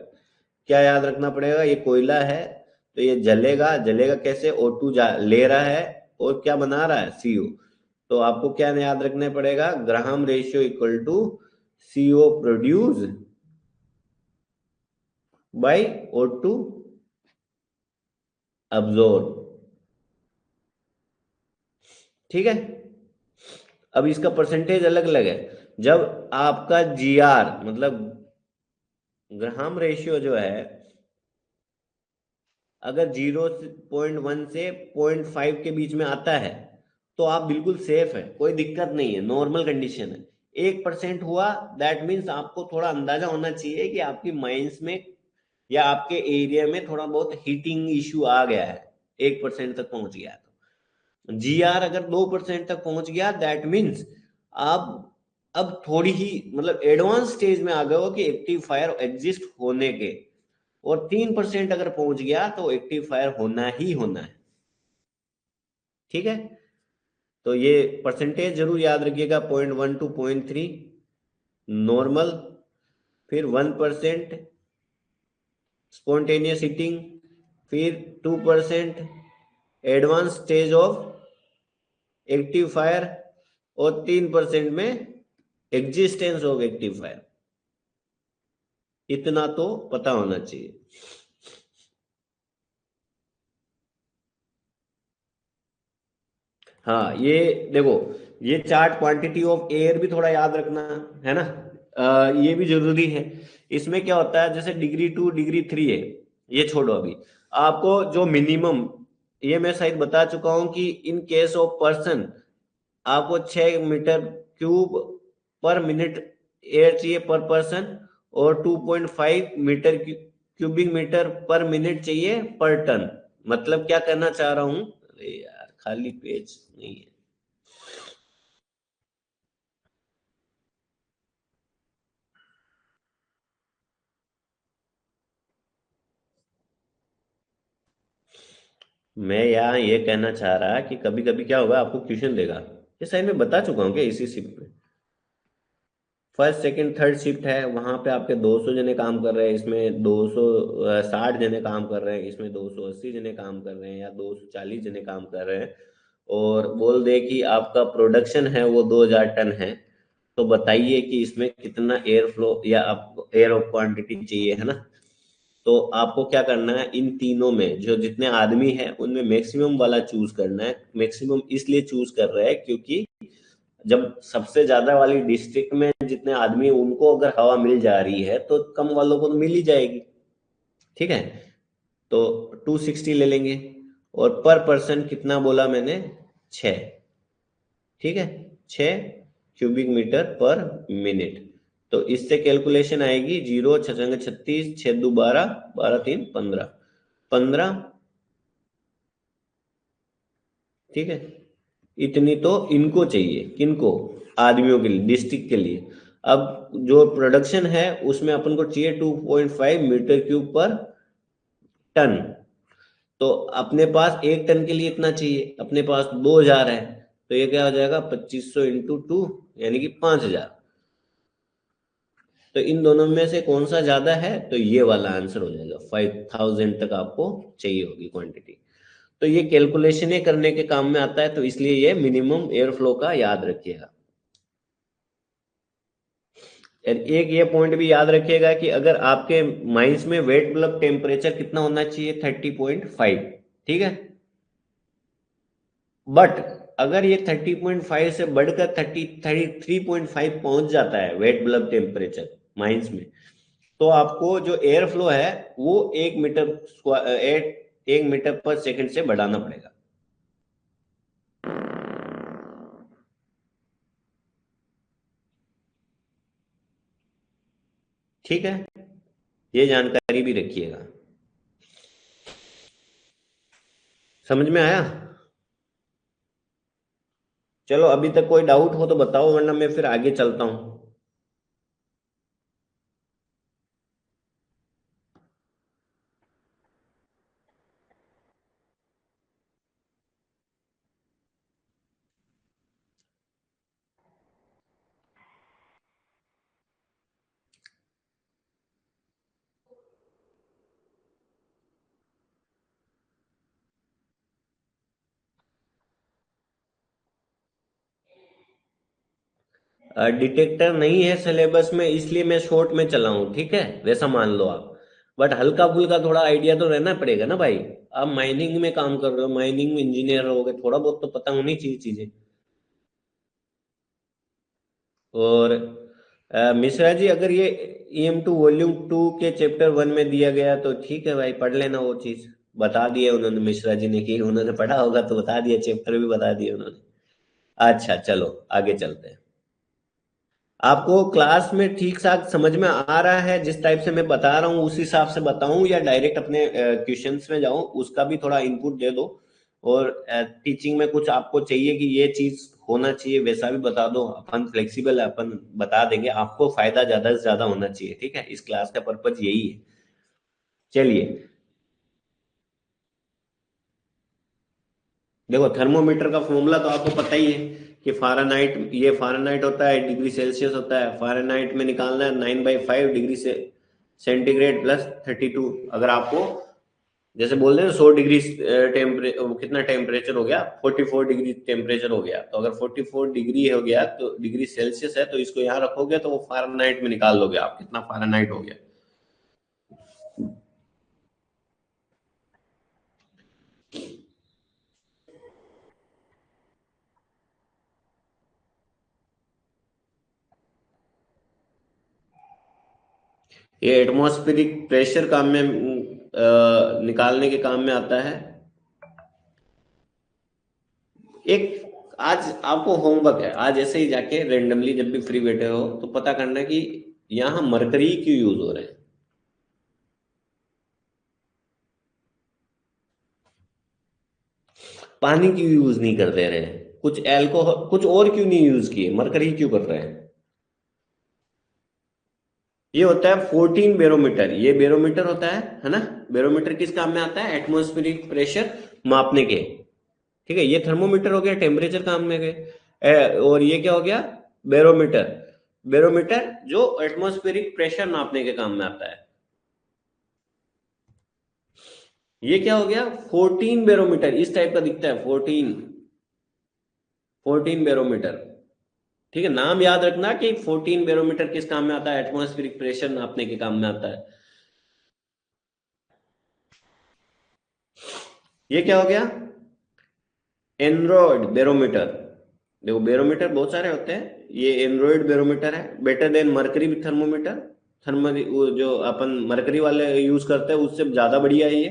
A: क्या याद रखना पड़ेगा? ये कोयला है तो ये जलेगा, जलेगा कैसे? O2 ले रहा है और क्या बना रहा है? CO। तो आपको क्या याद रखना पड़ेगा? Gram ratio equal to CO produce by O2 absorb. ठीक है। अब इसका परसेंटेज अलग अलग है। जब आपका GR मतलब ग्राम रेशियो जो है, अगर 0.1 से 0.5 के बीच में आता है तो आप बिल्कुल सेफ है, कोई दिक्कत नहीं है, नॉर्मल कंडीशन है। 1% हुआ, दैट मीन्स आपको थोड़ा अंदाजा होना चाहिए कि आपकी माइंस में या आपके एरिया में थोड़ा बहुत हीटिंग इश्यू आ गया है। 1% तक पहुंच गया तो GR अगर 2% तक पहुंच गया, दैट मीन्स आप अब थोड़ी ही मतलब एडवांस स्टेज में आ गए हो कि एक्टिव फायर एग्जिस्ट होने के। और 3% अगर पहुंच गया तो एक्टिव फायर होना ही होना है। ठीक है। तो ये परसेंटेज जरूर याद रखिएगा, 0.1 to 0.3 नॉर्मल, फिर 1% स्पॉन्टेनियस हीटिंग, फिर 2% advance stage of active fire, और 3% में एग्जिस्टेंस ऑफ एक्टिव फायर। इतना तो पता होना चाहिए। हाँ, ये देखो, ये चार्ट क्वांटिटी ऑफ एयर भी थोड़ा याद रखना, है ना। ये भी जरूरी है। इसमें क्या होता है, जैसे डिग्री 2 डिग्री 3 है, ये छोड़ो अभी। आपको जो मिनिमम, ये मैं शायद बता चुका हूं कि इन केस ऑफ पर्सन आपको 6 metre cube per minute air चाहिए पर पर्सन, और 2.5 क्यूबिक मीटर पर मिनट चाहिए पर टन। मतलब क्या करना चाह रहा हूं, अरे यार खाली पेज नहीं है। मैं यहाँ ये कहना चाह रहा कि कभी कभी क्या होगा, आपको क्वेश्चन देगा, ये शायद मैं बता चुका हूँ क्या इसी शिफ्ट में। फर्स्ट सेकंड थर्ड शिफ्ट है, वहां पे आपके 200 जने काम कर रहे हैं, इसमें 260 जने काम कर रहे हैं, इसमें 280 जने काम कर रहे हैं, या 240 जने काम कर रहे हैं। और बोल दे कि आपका प्रोडक्शन है वो 2000 टन है। तो बताइए कि इसमें कितना एयर फ्लो या आपको एयर ऑफ क्वांटिटी चाहिए, है ना। तो आपको क्या करना है, इन तीनों में जो जितने आदमी हैं उनमें मैक्सिमम वाला चूज करना है। मैक्सिमम इसलिए चूज कर रहे हैं क्योंकि जब सबसे ज्यादा वाली डिस्ट्रिक्ट में जितने आदमी हैं, उनको अगर हवा मिल जा रही है तो कम वालों को तो मिल ही जाएगी। ठीक है। तो 260 ले लेंगे, और पर पर्सन कितना बोला मैंने? 6। ठीक है, 6 क्यूबिक मीटर पर मिनट। तो इससे कैलकुलेशन आएगी, 0 6 36, 6 2 12, 12 3 15, 15। ठीक है, इतनी तो इनको चाहिए, किनको? आदमियों के लिए, डिस्ट्रिक्ट के लिए। अब जो प्रोडक्शन है उसमें अपन को चाहिए 2.5 मीटर क्यूब पर टन। तो अपने पास 1 टन के लिए इतना चाहिए, अपने पास 2000 है। तो ये क्या हो जाएगा, 2500 × 2, यानी कि 5000। तो इन दोनों में से कौन सा ज्यादा है? तो ये वाला आंसर हो जाएगा, 5000 तक आपको चाहिए होगी क्वांटिटी। तो ये कैलकुलेशन करने के काम में आता है, तो इसलिए ये मिनिमम एयर फ्लो का याद रखिएगा। एक ये पॉइंट भी याद रखिएगा कि अगर आपके माइंस में वेट बल्ब टेम्परेचर कितना होना चाहिए, 30.5, ठीक है। बट अगर ये 30.5 से बढ़कर 33.5 पहुंच जाता है वेट बल्ब टेम्परेचर माइंस में, तो आपको जो एयर फ्लो है वो 1 मीटर पर सेकंड से बढ़ाना पड़ेगा। ठीक है, ये जानकारी भी रखिएगा। समझ में आया? चलो, अभी तक कोई डाउट हो तो बताओ, वरना मैं फिर आगे चलता हूं। डिटेक्टर नहीं है सिलेबस में, इसलिए मैं शॉर्ट में चला हूँ, ठीक है, वैसा मान लो आप। बट हल्का फुल्का थोड़ा आइडिया तो रहना पड़ेगा ना भाई। आप माइनिंग में काम कर रहे हो, माइनिंग में इंजीनियर रहोगे, थोड़ा बहुत तो पता होनी चाहिए चीजें। और मिश्रा जी, अगर ये EM2 वॉल्यूम 2 के चैप्टर 1 में दिया गया तो ठीक है भाई, पढ़ लेना वो चीज। बता दिया उन्होंने, मिश्रा जी ने, कि उन्होंने पढ़ा होगा तो बता दिया, चैप्टर भी बता दिया उन्होंने। अच्छा, चलो आगे चलते हैं। आपको क्लास में ठीक ठाक समझ में आ रहा है? जिस टाइप से मैं बता रहा हूँ उस हिसाब से बताऊं, या डायरेक्ट अपने क्वेश्चंस में जाऊं, उसका भी थोड़ा इनपुट दे दो। और टीचिंग में कुछ आपको चाहिए कि ये चीज होना चाहिए, वैसा भी बता दो। अपन फ्लेक्सिबल है, अपन बता देंगे, आपको फायदा ज्यादा से ज्यादा होना चाहिए, ठीक है। इस क्लास का पर्पज यही है। चलिए, देखो, थर्मोमीटर का फॉर्मूला तो आपको पता ही है कि फ़ारेनहाइट, ये फ़ारेनहाइट होता है, डिग्री सेल्सियस होता है। फ़ारेनहाइट में निकालना है 9/5 डिग्री से सेंटीग्रेड प्लस 32। अगर आपको जैसे बोल रहे हैं 100 डिग्री कितना टेम्परेचर हो गया, 44 डिग्री टेम्परेचर हो गया, तो अगर 44 डिग्री हो गया तो डिग्री सेल्सियस है, तो इसको यहाँ रखोगे तो वो फ़ारेनहाइट में निकाल लोगे आप कितना फ़ारेनहाइट हो गया। ये एटमॉस्फेरिक प्रेशर काम में निकालने के काम में आता है। एक आज आपको होमवर्क है, आज ऐसे ही जाके रेंडमली जब भी फ्री बैठे हो तो पता करना है कि यहाँ मरकरी क्यों यूज हो रहे हैं। पानी क्यों यूज नहीं कर दे रहे हैं, कुछ एल्कोहल, कुछ और क्यों नहीं यूज किए, मरकरी क्यों कर रहे हैं। ये होता है 14 बैरोमीटर, ये बैरोमीटर होता है ना। बैरोमीटर किस काम में आता है? एटमॉस्फेरिक प्रेशर मापने के। ठीक है, ये थर्मोमीटर हो गया, टेम्परेचर काम में गए। और ये क्या हो गया? बैरोमीटर। बैरोमीटर जो एटमॉस्फेरिक प्रेशर नापने के काम में आता है। ये क्या हो गया? 14 बैरोमीटर, इस टाइप का दिखता है, 14 बैरोमीटर। ठीक है, नाम याद रखना कि 14 बैरोमीटर किस काम में आता है? एटमॉस्फेरिक प्रेशर नापने के काम में आता है। ये क्या हो गया? Android barometer. देखो, बैरोमीटर बहुत सारे होते हैं, ये एंड्रॉइड बैरोमीटर है, better than mercury thermometer. Thermal जो अपन मरकरी वाले यूज करते हैं उससे ज्यादा बढ़िया है ये।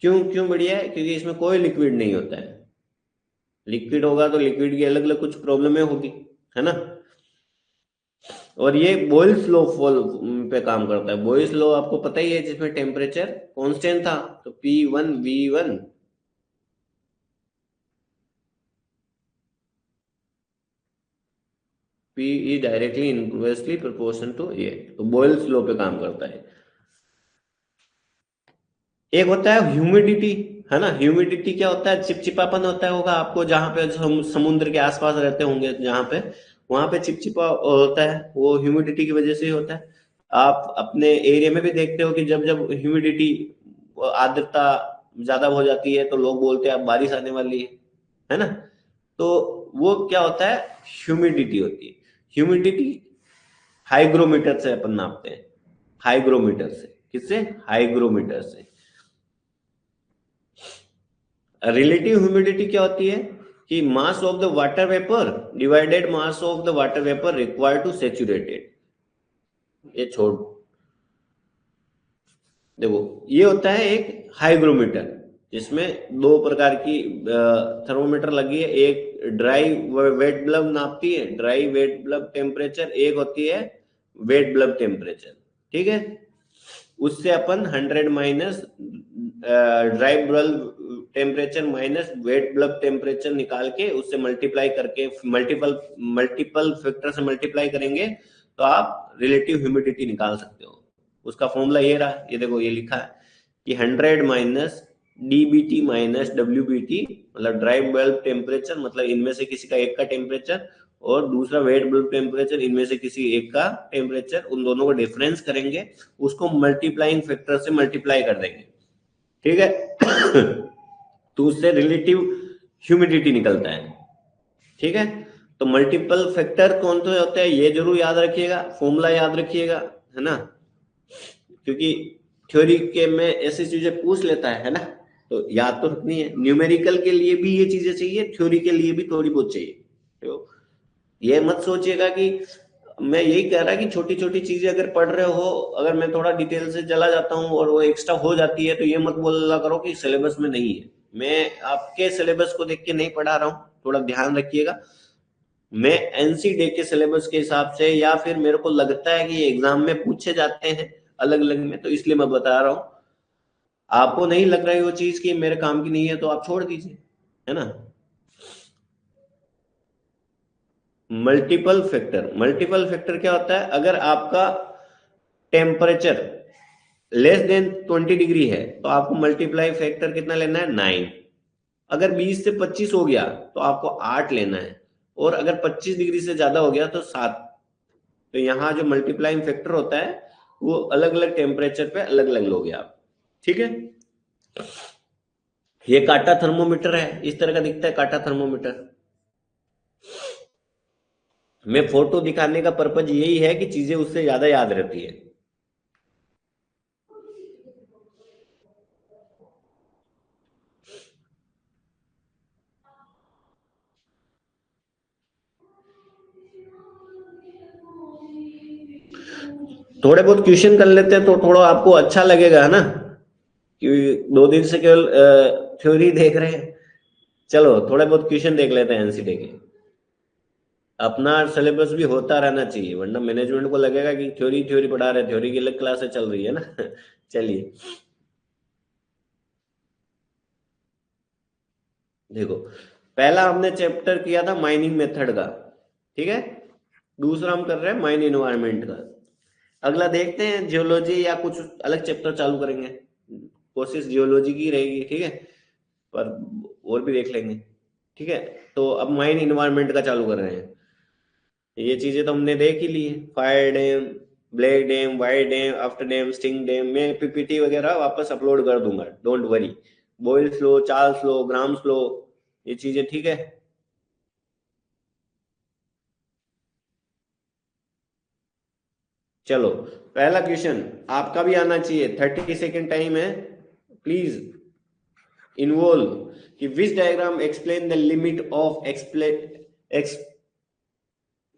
A: क्यों क्यों बढ़िया है? क्योंकि इसमें कोई लिक्विड नहीं होता है। लिक्विड होगा तो लिक्विड की अलग अलग कुछ प्रॉब्लमें होगी, है ना। और ये बॉयल्स लॉ फॉल पे काम करता है। बॉयल्स लॉ आपको पता ही है, जिसमें टेम्परेचर कांस्टेंट था, तो P1V1 P is directly inversely proportional to A, तो बॉयल्स लॉ पे काम करता है। एक होता है ह्यूमिडिटी, है ना। ह्यूमिडिटी क्या होता है? चिपचिपापन होता है, होगा आपको, जहां पे समुद्र के आसपास रहते होंगे, जहां पे, वहां पे चिपचिपा होता है, वो ह्यूमिडिटी की वजह से ही होता है। आप अपने एरिया में भी देखते हो कि जब जब ह्यूमिडिटी, आर्द्रता ज्यादा हो जाती है, तो लोग बोलते हैं अब बारिश आने वाली है ना। तो वो क्या होता है? ह्यूमिडिटी होती है। ह्यूमिडिटी हाइग्रोमीटर से अपन नापते हैं, हाइग्रोमीटर से। किससे? हाइग्रोमीटर से। रिलेटिव ह्यूमिडिटी क्या होती है कि mass of the water vapour divided mass of the water vapour required to saturated. ये छोड़, देखो ये होता है एक हाइग्रोमीटर, जिसमें दो प्रकार की थर्मोमीटर लगी है। एक ड्राई वेट बल्ब नापती है, ड्राई वेट बल्ब टेम्परेचर, एक होती है वेट बल्ब टेम्परेचर। ठीक है, उससे अपन 100 minus dry bulb temperature minus wet bulb temperature निकाल के उससे मल्टीप्लाई करके मल्टीपल फैक्टर से मल्टीप्लाई करेंगे तो आप रिलेटिव ह्यूमिडिटी निकाल सकते हो। उसका फॉर्मूला ये रहा, ये देखो ये लिखा है कि 100 माइनस डीबीटी माइनस डब्ल्यूबीटी, मतलब ड्राई बल्ब टेम्परेचर, मतलब इनमें से किसी का एक का टेम्परेचर, और दूसरा वेट बल्ब टेम्परेचर, इनमें से किसी एक का टेम्परेचर, उन दोनों को डिफरेंस करेंगे, उसको मल्टीप्लाइंग फैक्टर से मल्टीप्लाई कर देंगे। ठीक है तो उससे रिलेटिव ह्यूमिडिटी निकलता है। ठीक है, तो मल्टीपल फैक्टर कौन से होते हैं ये जरूर याद रखिएगा, फॉर्मूला याद रखिएगा, है ना, क्योंकि थ्योरी के में ऐसी चीजें पूछ लेता है ना, तो याद तो रखनी है। न्यूमेरिकल के लिए भी ये चीजें चाहिए, थ्योरी के लिए भी थोड़ी बहुत चाहिए। तो ये मत सोचिएगा कि मैं यही कह रहा कि छोटी छोटी चीजें अगर पढ़ रहे हो, अगर मैं थोड़ा डिटेल से चला जाता हूँ और वो एक्स्ट्रा हो जाती है, तो ये मत बोला करो कि सिलेबस में नहीं है। मैं आपके सिलेबस को देख के नहीं पढ़ा रहा हूँ, थोड़ा ध्यान रखिएगा। मैं एनसीडे के सिलेबस के हिसाब से, या फिर मेरे को लगता है कि ये एग्जाम में पूछे जाते हैं अलग अलग में, तो इसलिए मैं बता रहा हूँ। आपको नहीं लग रही वो चीज कि मेरे काम की नहीं है तो आप छोड़ दीजिए, है ना। मल्टीपल फैक्टर क्या होता है? अगर आपका टेम्परेचर लेस देन 20 डिग्री है तो आपको मल्टीप्लाई फैक्टर कितना लेना है? 9। अगर 20 से 25 हो गया तो आपको 8 लेना है, और अगर 25 डिग्री से ज्यादा हो गया तो 7। तो यहाँ जो मल्टीप्लाइंग फैक्टर होता है वो अलग अलग टेम्परेचर पे अलग अलग लोगे आप। ठीक है, ये काटा थर्मोमीटर है, इस तरह का दिखता है काटा थर्मोमीटर। मैं फोटो दिखाने का पर्पज यही है कि चीजें उससे ज्यादा याद रहती है। थोड़े बहुत क्वेश्चन कर लेते हैं तो थोड़ा आपको अच्छा लगेगा, है ना, कि 2 दिन से केवल थ्योरी देख रहे हैं। चलो थोड़े बहुत क्वेश्चन देख लेते हैं एनसीटी के। अपना सिलेबस भी होता रहना चाहिए, वरना मैनेजमेंट को लगेगा कि थ्योरी थ्योरी पढ़ा रहे, थ्योरी की अलग क्लासेस चल रही है ना चलिए देखो, पहला हमने चैप्टर किया था माइनिंग मेथड का, ठीक है। दूसरा हम कर रहे हैं माइन इन्वायरमेंट का। अगला देखते हैं जियोलॉजी या कुछ अलग चैप्टर चालू करेंगे। कोशिश जियोलॉजी की रहेगी, ठीक है, पर और भी देख लेंगे। ठीक है, तो अब माइन इन्वायरमेंट का चालू कर रहे हैं। ये चीजें तो हमने देख ही ली है, fire damp, black damp, white damp, after damp, sting damp. मैं पीपीटी वगैरह वापस अपलोड कर दूंगा, don't worry. Boyle's law, Charles law, Graham's law, ये चीजें ठीक है। चलो पहला क्वेश्चन आपका भी आना चाहिए, 30 सेकेंड टाइम है, प्लीज इन्वॉल्व। कि which diagram explain the limit of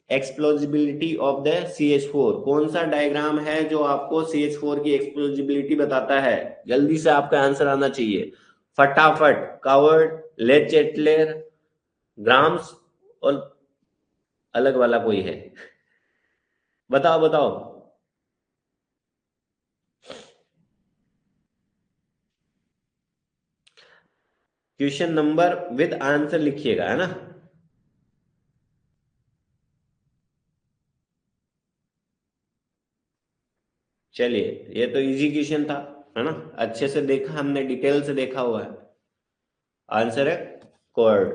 A: explosibility of the CH4। कौन सा डायग्राम है जो आपको CH4 की एक्सप्लोजिबिलिटी बताता है? जल्दी से आपका आंसर आना चाहिए, फटाफट। कावर्ड, लेचेटलर, ग्राम्स, और अलग वाला कोई है? बताओ बताओ। क्वेश्चन नंबर विद आंसर लिखिएगा, है ना। चलिए, ये तो इजी क्वेश्चन था, है ना, अच्छे से देखा हमने, डिटेल से देखा हुआ है। आंसर है कोर्ड।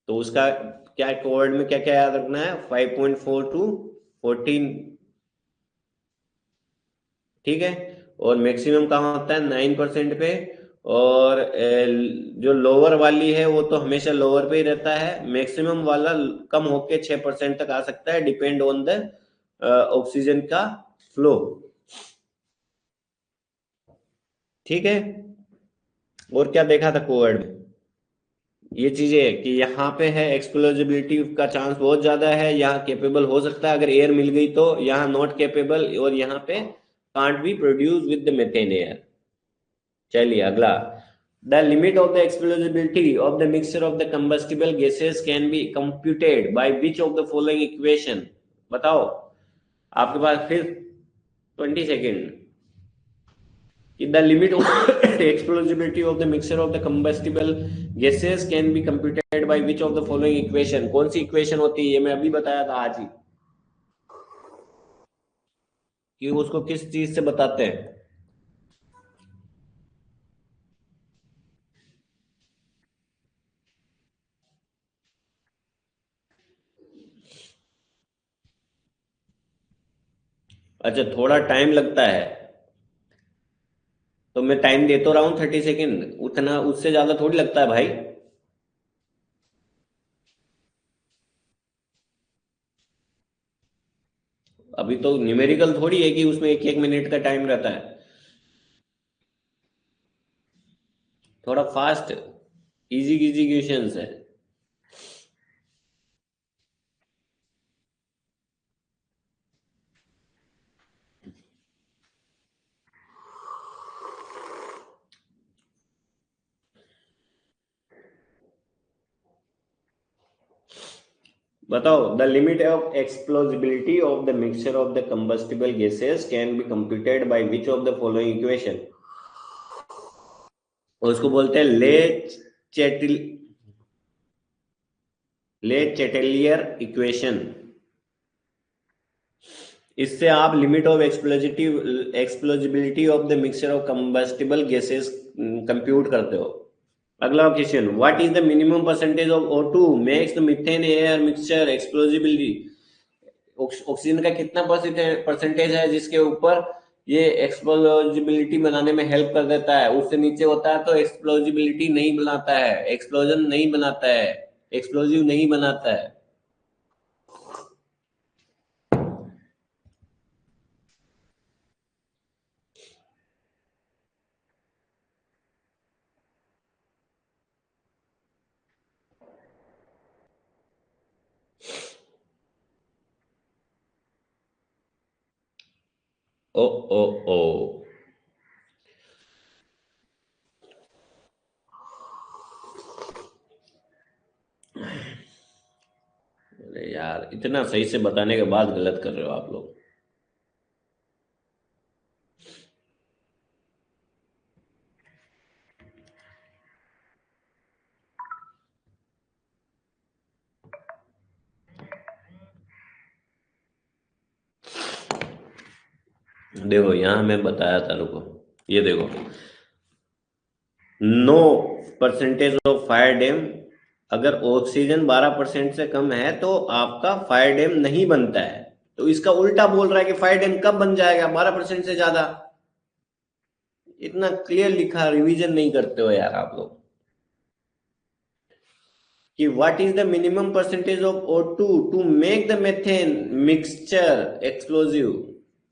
A: तो उसका क्या, कोर्ड में क्या क्या याद रखना है? 5.4 टू 14, ठीक है। और मैक्सिमम कहाँ होता है? 9% पे। और जो लोअर वाली है वो तो हमेशा लोअर पे ही रहता है। मैक्सिमम वाला कम होके 6% तक आ सकता है, डिपेंड ऑन द ऑक्सीजन का फ्लो। ठीक है। और क्या देखा था कोवर्ड में? ये चीजें है कि यहाँ पे है एक्सप्लोजिबिलिटी का चांस बहुत ज्यादा है, यहाँ केपेबल हो सकता है अगर एयर मिल गई तो, यहाँ नॉट केपेबल, और यहाँ पे can't be produce with the methane air. चलिए अगला, the limit of the explosibility of the mixture of the combustible gases can be computed by which of the following equation. बताओ, आपके पास फिर 20 second. The limit of explosibility of the mixture of the combustible gases can be computed by which of the following equation? कौन सी equation होती है? ये मैं अभी बताया था आज ही, कि उसको किस चीज से बताते हैं। अच्छा, थोड़ा टाइम लगता है तो मैं टाइम दे तो रहा हूँ 30 सेकेंड, उतना उससे ज्यादा थोड़ी लगता है भाई। अभी तो न्यूमेरिकल थोड़ी है कि उसमें एक एक मिनट का टाइम रहता है। थोड़ा फास्ट, इजी इजी क्वेश्चंस है। बताओ, the limit of explosibility of the mixture of the combustible gases can be computed by which of the following equation. उसको बोलते हैं चेटिल ले चेटेलियर इक्वेशन। इससे आप limit of explosibility of the mixture of combustible gases compute करते हो। अगला question, what is the minimum percentage of O2 makes the methane air mixture explosibility. Oxygen का कितना परसेंटेज है जिसके ऊपर ये एक्सप्लोजिबिलिटी बनाने में हेल्प कर देता है, उससे नीचे होता है तो एक्सप्लोजिबिलिटी नहीं बनाता है, एक्सप्लोजन नहीं बनाता है, एक्सप्लोजिव नहीं बनाता है। ओ ओ ओ अरे यार, इतना सही से बताने के बाद गलत कर रहे हो आप लोग। देखो यहाँ मैं बताया था, रुको, ये देखो, no percentage of fire damp. अगर ऑक्सीजन 12% से कम है तो आपका फायर डैम नहीं बनता है। तो इसका उल्टा बोल रहा है कि फायर डैम कब बन जाएगा 12% से ज्यादा। इतना क्लियर लिखा, रिवीजन नहीं करते हो यार आप लोग। कि what is the minimum percentage of O2 to make the methane mixture explosive.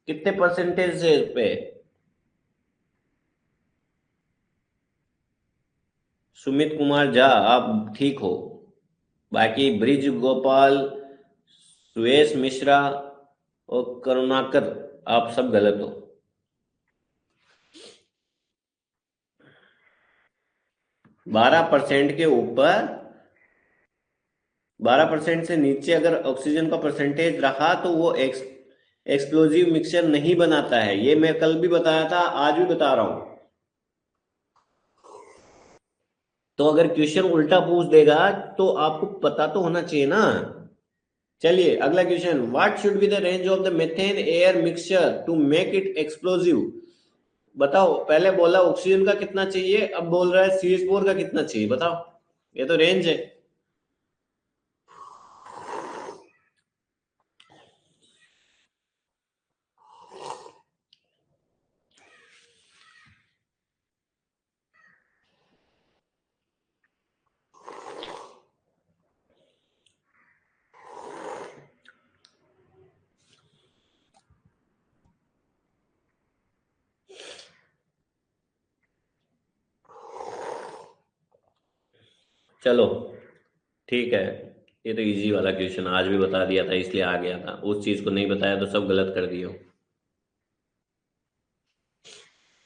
A: कितने परसेंटेज है पे? सुमित कुमार झा, आप ठीक हो। बाकी ब्रिज गोपाल, सुयश मिश्रा और करुणाकर, आप सब गलत हो। 12% के ऊपर, 12% से नीचे अगर ऑक्सीजन का परसेंटेज रहा तो वो एक्सप्लोजिव मिक्सचर नहीं बनाता है। ये मैं कल भी बताया था, आज भी बता रहा हूं। तो अगर क्वेश्चन उल्टा पूछ देगा तो आपको पता तो होना चाहिए ना। चलिए अगला question, what should be the range of the methane air mixture to make it explosive. बताओ, पहले बोला ऑक्सीजन का कितना चाहिए, अब बोल रहा है CH4 का कितना चाहिए। बताओ, ये तो रेंज है। चलो ठीक है, ये तो इजी वाला क्वेश्चन आज भी बता दिया था इसलिए आ गया था, उस चीज को नहीं बताया तो सब गलत कर दियो।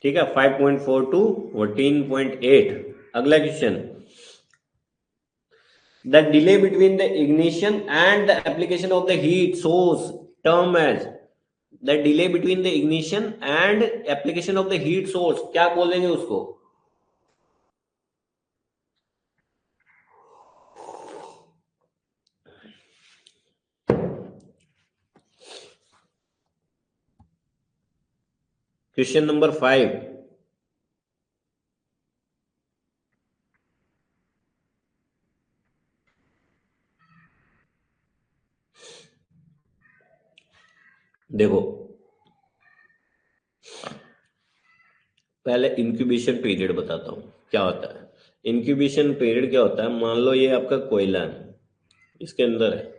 A: ठीक है, 5.4 टू 14.8। अगला question, the delay between the ignition and the application of the heat source term as, the delay between the ignition and application of the heat source, क्या बोलेंगे उसको? Question number 5। देखो, पहले इंक्यूबेशन पीरियड बताता हूँ क्या होता है। इंक्यूबेशन पीरियड क्या होता है, मान लो ये आपका कोयला है, इसके अंदर है,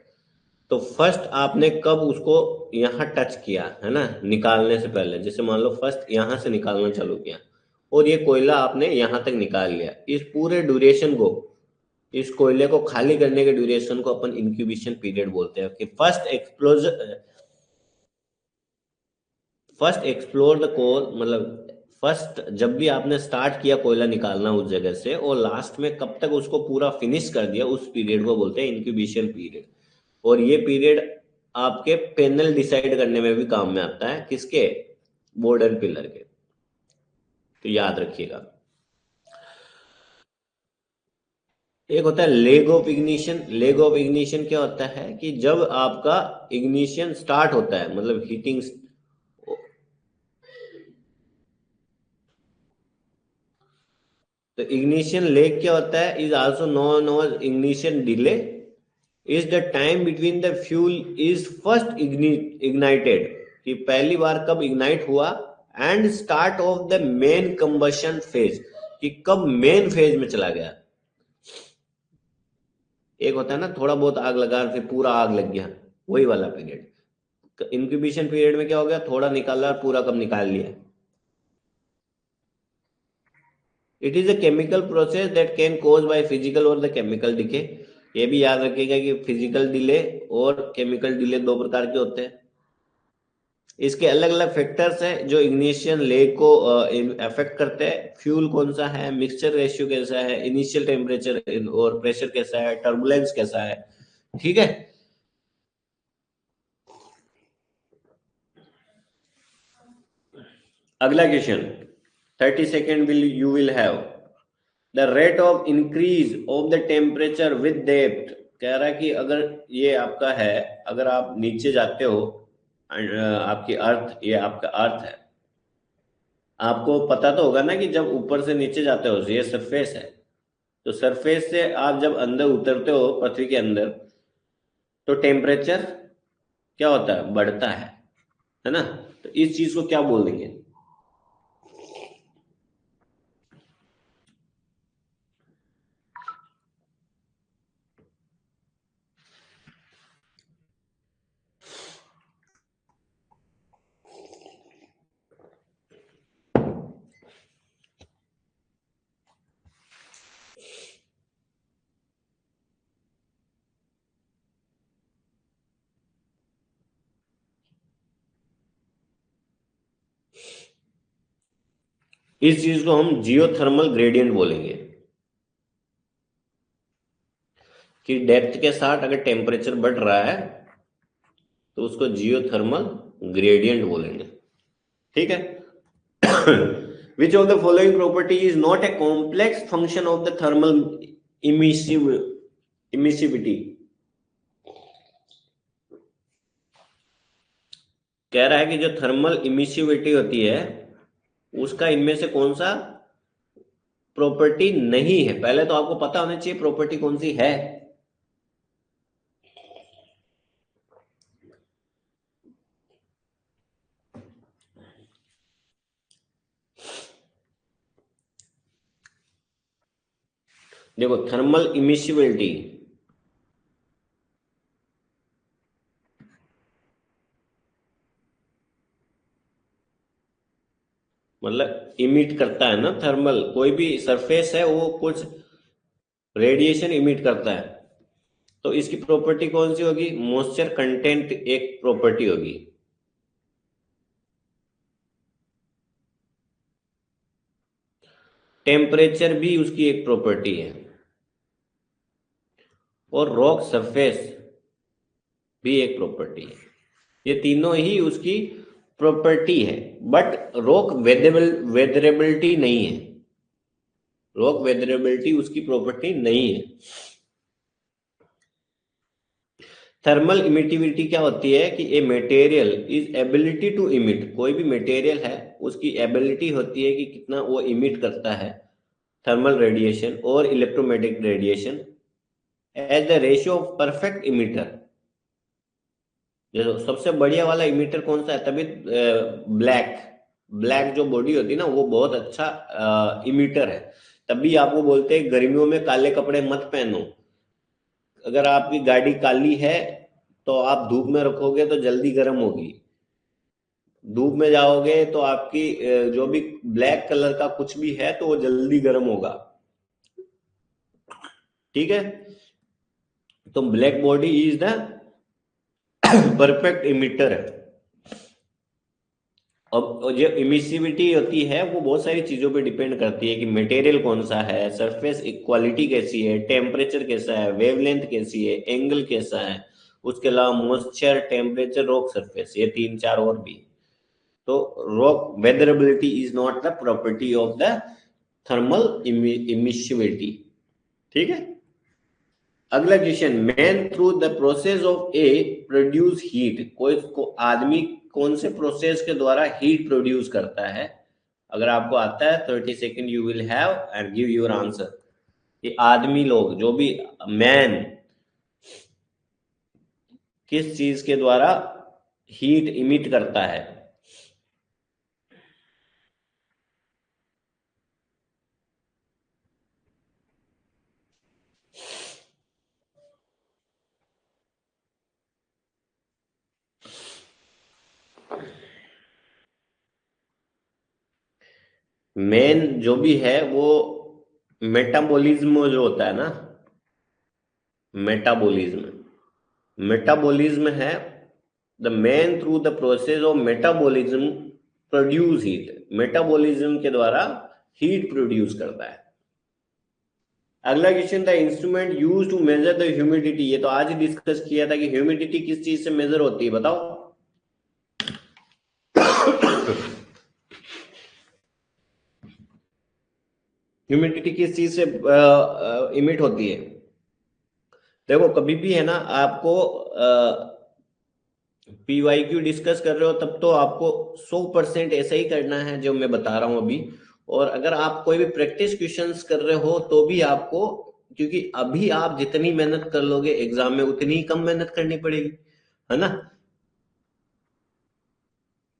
A: तो फर्स्ट आपने कब उसको यहाँ टच किया है ना, निकालने से पहले, जैसे मान लो फर्स्ट यहाँ से निकालना चालू किया और ये कोयला आपने यहाँ तक निकाल लिया, इस पूरे ड्यूरेशन को, इस कोयले को खाली करने के ड्यूरेशन को अपन इंक्यूबेशन पीरियड बोलते हैं। कि फर्स्ट एक्सप्लोर द कोल, मतलब फर्स्ट जब भी आपने स्टार्ट किया कोयला निकालना उस जगह से, और लास्ट में कब तक उसको पूरा फिनिश कर दिया, उस पीरियड को बोलते हैं इंक्यूबेशन पीरियड। और ये पीरियड आपके पैनल डिसाइड करने में भी काम में आता है, किसके? बॉर्डर पिलर के। तो याद रखिएगा। एक होता है leg of ignition. Leg of ignition क्या होता है कि जब आपका इग्निशन स्टार्ट होता है, मतलब हीटिंग, तो इग्निशन लेग क्या होता है, is also known as ignition delay, is the time between the fuel is first ignited, कि पहली बार कब इग्नाइट हुआ, and start of the main combustion phase, कि कब मेन फेज में चला गया। एक होता है ना थोड़ा बहुत आग लगा फिर पूरा आग लग गया, वही वाला पीरियड। इंक्यूबेशन पीरियड में क्या हो गया, थोड़ा निकाला पूरा कब निकाल लिया। It is a chemical process that can cause by physical और द केमिकल डिके। ये भी याद रखिएगा कि फिजिकल डिले और केमिकल डिले दो प्रकार के होते हैं। इसके अलग अलग फैक्टर्स हैं जो इग्निशन लेग को अफेक्ट करते हैं। फ्यूल कौन सा है, मिक्सचर रेशियो कैसा है, इनिशियल टेम्परेचर और प्रेशर कैसा है, टर्बुलेंस कैसा है। ठीक है, अगला question, 30 second will you will have, the rate of increase of the temperature with depth. कह रहा है कि अगर ये आपका है, अगर आप नीचे जाते हो, आपकी अर्थ, ये आपका अर्थ है, आपको पता तो होगा ना कि जब ऊपर से नीचे जाते हो, ये सरफेस है, तो सरफेस से आप जब अंदर उतरते हो पृथ्वी के अंदर, तो टेम्परेचर क्या होता है, बढ़ता है ना। तो इस चीज को क्या बोल देंगे? इस चीज को हम जियोथर्मल ग्रेडियंट बोलेंगे, कि डेप्थ के साथ अगर टेम्परेचर बढ़ रहा है तो उसको जियोथर्मल ग्रेडियंट बोलेंगे। ठीक है। विच of the following property is not a complex function of the thermal emissivity. कह रहा है कि जो थर्मल इमिसिविटी होती है उसका इनमें से कौन सा प्रॉपर्टी नहीं है। पहले तो आपको पता होना चाहिए प्रॉपर्टी कौन सी है। देखो, थर्मल इमिसिबिलिटी मतलब इमिट करता है ना, थर्मल, कोई भी सरफेस है वो कुछ रेडिएशन इमिट करता है, तो इसकी प्रॉपर्टी कौन सी होगी? मॉइस्चर कंटेंट एक प्रॉपर्टी होगी। टेम्परेचर भी उसकी एक प्रॉपर्टी है, और रॉक सरफेस भी एक प्रॉपर्टी है। ये तीनों ही उसकी प्रॉपर्टी है, बट रॉक वेदरेबिलिटी नहीं है। रॉक वेदरेबिलिटी उसकी प्रॉपर्टी नहीं है। थर्मल इमिटिविटी क्या होती है कि a material is ability to emit, कोई भी मटेरियल है उसकी एबिलिटी होती है कि कितना वो इमिट करता है थर्मल रेडिएशन और electromagnetic radiation as the ratio of perfect emitter. जो सबसे बढ़िया वाला इमिटर कौन सा है? तभी ब्लैक ब्लैक जो बॉडी होती है ना, वो बहुत अच्छा इमिटर है। तभी आपको बोलते हैं गर्मियों में काले कपड़े मत पहनो। अगर आपकी गाड़ी काली है तो आप धूप में रखोगे तो जल्दी गर्म होगी, धूप में जाओगे तो आपकी जो भी ब्लैक कलर का कुछ भी है तो वो जल्दी गर्म होगा। ठीक है, तो black body is the perfect emitter है। और जो इमिसिविटी होती है वो बहुत सारी चीजों पे डिपेंड करती है कि मटेरियल कौन सा है, सरफेस इक्वालिटी कैसी है, टेम्परेचर कैसा है, वेवलेंथ कैसी है, एंगल कैसा है, उसके अलावा मॉइस्चर, टेम्परेचर, रॉक सरफेस, ये 3-4 और भी। तो rock weatherability is not the property of the thermal emissivity. ठीक है, अगला question, man through the process of a produce heat, कोई को आदमी कौन से प्रोसेस के द्वारा हीट प्रोड्यूस करता है? अगर आपको आता है 30 second you will have and give your answer. ये आदमी लोग जो भी मैन किस चीज के द्वारा हीट इमिट करता है? मैन जो भी है वो मेटाबॉलिज्म जो होता है ना, मेटाबॉलिज्म मेटाबॉलिज्म है। The man through the process of metabolism produce heat, metabolism के द्वारा हीट प्रोड्यूस करता है। अगला question, the instrument use to measure the humidity, ये तो आज ही डिस्कस किया था कि ह्यूमिडिटी किस चीज से मेजर होती है, बताओ। ह्यूमिडिटी किस चीज से इमिट होती है? देखो कभी भी है ना, आपको पीवाईक्यू डिस्कस कर रहे हो तब तो आपको 100% ऐसा ही करना है जो मैं बता रहा हूं अभी। और अगर आप कोई भी प्रैक्टिस क्वेश्चंस कर रहे हो तो भी आपको, क्योंकि अभी आप जितनी मेहनत कर लोगे एग्जाम में उतनी ही कम मेहनत करनी पड़ेगी, है ना।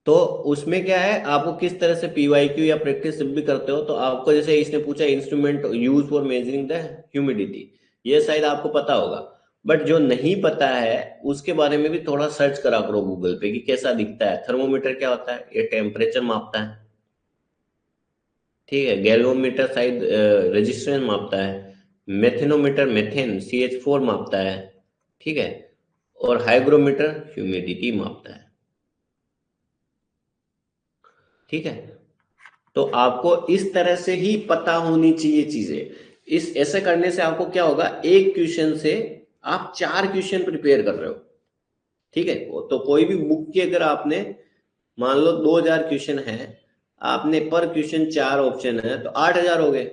A: तो उसमें क्या है, आपको किस तरह से पीवाईक्यू या प्रैक्टिस जब भी करते हो तो आपको, जैसे इसने पूछा instrument use for measuring the humidity, ये शायद आपको पता होगा। बट जो नहीं पता है उसके बारे में भी थोड़ा सर्च करा करो गूगल पे कि कैसा दिखता है। थर्मोमीटर क्या होता है? ये टेम्परेचर मापता है। ठीक है, गैल्वोमीटर शायद रेजिस्टेंस मापता है। मेथेनोमीटर मेथेन CH4 मापता है। ठीक है, और हाइग्रोमीटर ह्यूमिडिटी मापता है। ठीक है, तो आपको इस तरह से ही पता होनी चाहिए चीजें। इस ऐसे करने से आपको क्या होगा, एक क्वेश्चन से आप 4 क्वेश्चन प्रिपेयर कर रहे हो। ठीक है, तो कोई भी बुक की अगर आपने मान लो 2000 क्वेश्चन है, आपने पर क्वेश्चन 4 ऑप्शन है तो 8000 हो गए।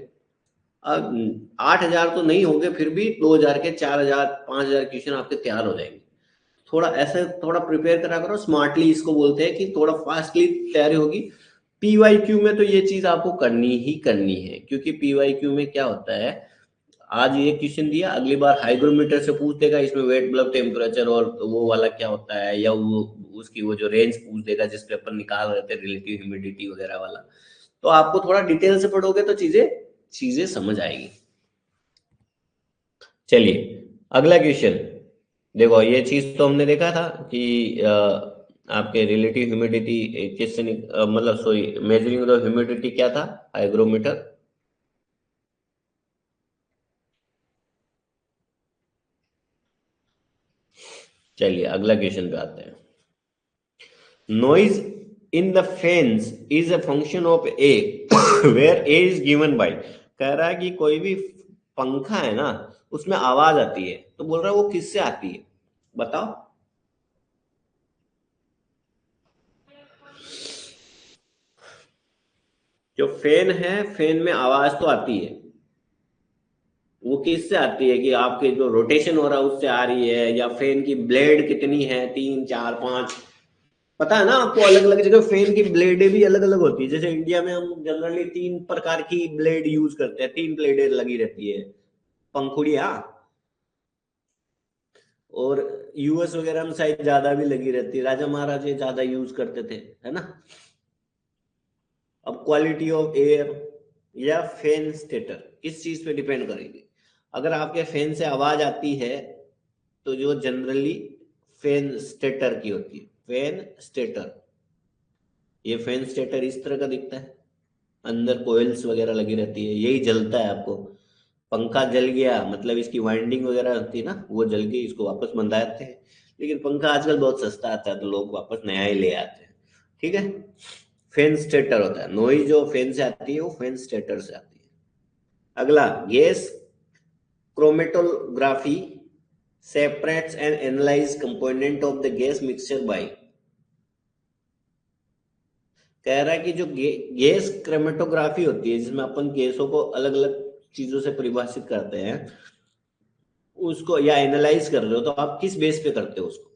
A: अब 8000 तो नहीं होंगे, फिर भी 2000 के 4000 5000 क्वेश्चन आपके तैयार हो जाएंगे। थोड़ा ऐसे थोड़ा प्रिपेयर करा करो स्मार्टली, इसको बोलते हैं कि थोड़ा फास्टली तैयारी होगी। पीवाईक्यू में तो ये चीज आपको करनी ही करनी है, क्योंकि पीवाईक्यू में क्या होता है, आज ये क्वेश्चन दिया, अगली बार हाइग्रोमीटर से पूछ देगा इसमें वेट, ब्लड टेम्परेचर और वो वाला क्या होता है, या वो उसकी वो जो रेंज पूछ देगा जिसपे अपन निकाल रहे थे रिलेटिव ह्यूमिडिटी वगैरह वाला। तो आपको थोड़ा डिटेल से पढ़ोगे तो चीजें चीजें समझ आएगी। चलिए अगला क्वेश्चन देखो, ये चीज तो हमने देखा था कि आपके रिलेटिव ह्यूमिडिटी किससे मतलब सॉरी मेजरिंग द ह्यूमिडिटी क्या था, हाइग्रोमीटर। चलिए अगला क्वेश्चन पे आते हैं। Noise in the fans is a function of A where A is given by. कह रहा है कि कोई भी पंखा है ना, उसमें आवाज आती है, तो बोल रहा है वो किससे आती है, बताओ। जो फैन है, फैन में आवाज तो आती है, वो किससे आती है? कि आपके जो रोटेशन हो रहा है उससे आ रही है, या फैन की ब्लेड कितनी है, 3 4 5। पता है ना आपको, अलग अलग जगह फैन की ब्लेडें भी अलग अलग होती है। जैसे इंडिया में हम जनरली 3 प्रकार की ब्लेड यूज करते हैं, 3 ब्लेडें लगी रहती है, पंखुड़िया। और यूएस वगैरह में शायद ज्यादा भी लगी रहती है, राजा महाराजे ज्यादा यूज करते थे, है ना। अब क्वालिटी ऑफ एयर या फैन स्टेटर किस चीज पे डिपेंड करेगी? अगर आपके फैन से आवाज आती है तो जो जनरली फैन स्टेटर की होती है, फैन स्टेटर। ये फैन स्टेटर इस तरह का दिखता है, अंदर कोयल्स वगैरह लगी रहती है, यही जलता है आपको। पंखा जल गया मतलब इसकी वाइंडिंग वगैरह होती है ना, वो जल गई, इसको वापस मंदाते हैं। लेकिन पंखा आजकल बहुत सस्ता आता है तो लोग वापस नया ही ले आते हैं। ठीक है, फैन स्टेटर होता है। नॉइज जो फैन से आती है वो फैन स्टेटर से आती है। अगला, gas chromatography separates and analyze component of the gas mixture by। कह रहा है कि जो गैस क्रोमेटोग्राफी होती है, जिसमें अपन गैसों को अलग अलग चीजों से परिभाषित करते हैं, उसको या एनालाइज कर रहे हो तो आप किस बेस पे करते हो उसको?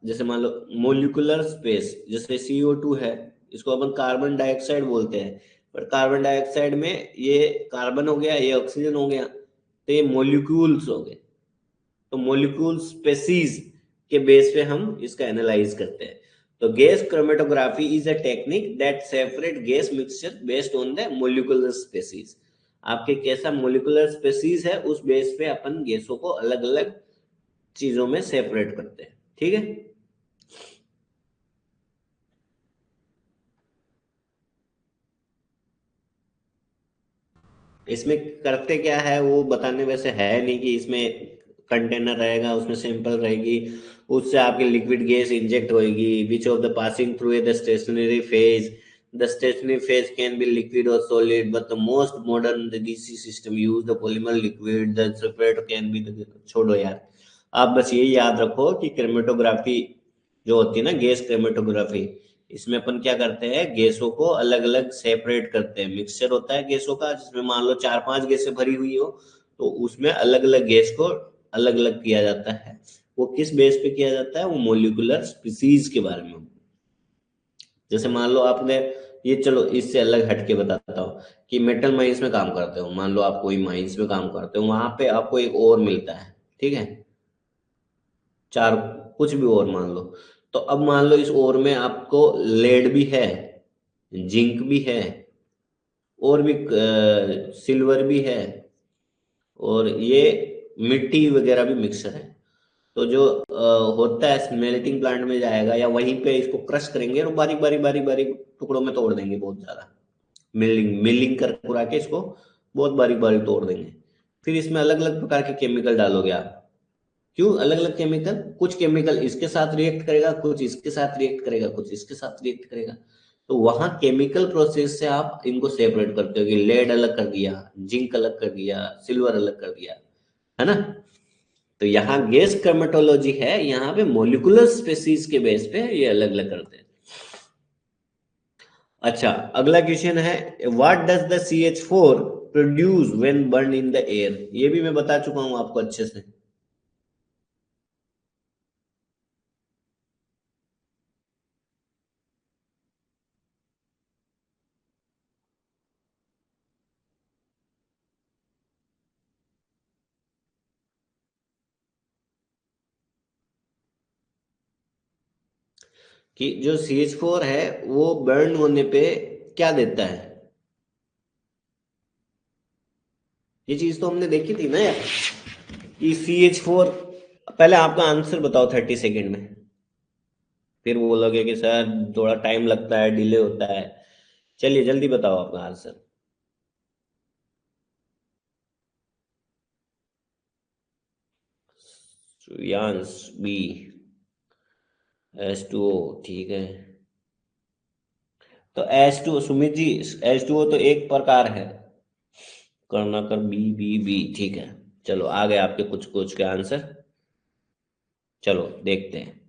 A: जैसे मान लो मोलिकुलर स्पेस, जैसे CO2 है, इसको अपन कार्बन डाइऑक्साइड बोलते हैं, पर कार्बन डाइऑक्साइड में ये कार्बन हो गया, ये ऑक्सीजन हो गया, तो ये मोलिक्यूल्स हो गए। तो मोलिक्यूल स्पेसीज के बेस पे हम इसका एनालाइज करते हैं। तो gas chromatography is a technique that separate gas mixture based on the molecular species. आपके कैसा मोलिकुलर स्पेसीज है उस बेस पे अपन गैसों को अलग अलग चीजों में सेपरेट करते हैं। ठीक है, इसमें करते क्या है वो बताने वैसे है नहीं, कि इसमें कंटेनर रहेगा, उसमें सैंपल रहेगी, उससे आपकी लिक्विड गैस इंजेक्ट होएगी, which of the passing through the stationary phase. The stationary phase can be liquid और solid, but the most modern the DC system use the polymer liquid, the separate can be the. छोड़ो यार, आप बस यही याद रखो कि chromatography जो होती है ना, गैस क्रोमेटोग्राफी, इसमें अपन क्या करते हैं, गैसों को अलग अलग सेपरेट करते हैं। मिक्सचर होता है गैसों का, जिसमें मान लो 4 5 गैसें भरी हुई हो, तो उसमें अलग अलग गैस को अलग अलग किया जाता है। वो किस बेस पे किया जाता है? वो मोलिकुलर स्पीसीज के बारे में। जैसे मान लो आपने, ये चलो इससे अलग हटके बताता हूँ, कि मेटल माइंस में काम करते हो, मान लो आप कोई माइंस में काम करते हो, वहां पे आपको एक और मिलता है, ठीक है, चार, कुछ भी और मान लो। तो अब मान लो इस ओर में आपको लेड भी है, जिंक भी है, और भी सिल्वर भी है, और ये मिट्टी वगैरह भी मिक्सर है। तो जो होता है स्मेल्टिंग प्लांट में जाएगा, या वहीं पे इसको क्रश करेंगे और बारीक बारीक बारीक बारीक टुकड़ों में तोड़ देंगे, बहुत ज्यादा मिलिंग मिलिंग कर पुरा के इसको बहुत बारीक बारीक तोड़ देंगे। फिर इसमें अलग अलग प्रकार के केमिकल डालोगे आप। क्यों अलग अलग केमिकल? कुछ केमिकल इसके साथ रिएक्ट करेगा, कुछ इसके साथ रिएक्ट करेगा, कुछ इसके साथ रिएक्ट करेगा। तो वहां केमिकल प्रोसेस से आप इनको सेपरेट करते हो, कि लेड अलग कर दिया, जिंक अलग कर दिया, सिल्वर अलग कर दिया, है ना। तो यहाँ गैस क्रोमेटोलॉजी है, यहाँ पे मोलिकुलर स्पेसीज के बेस पे ये अलग अलग करते हैं। अच्छा, अगला क्वेश्चन है, what does the CH4 produce when burn in the air? ये भी मैं बता चुका हूं आपको अच्छे से। कि जो CH4 है वो बर्न होने पे क्या देता है? ये चीज तो हमने देखी थी ना यार, कि CH4, पहले आपका आंसर बताओ 30 सेकेंड में, फिर बोलोगे कि सर थोड़ा टाइम लगता है, डिले होता है। चलिए जल्दी बताओ आपका आंसर। यांस बी H2O, ठीक है। तो H2O सुमित जी, H2O तो एक प्रकार है, कर्णाकर बी बी बी, ठीक है। चलो आ गए आपके कुछ कुछ के आंसर, चलो देखते हैं।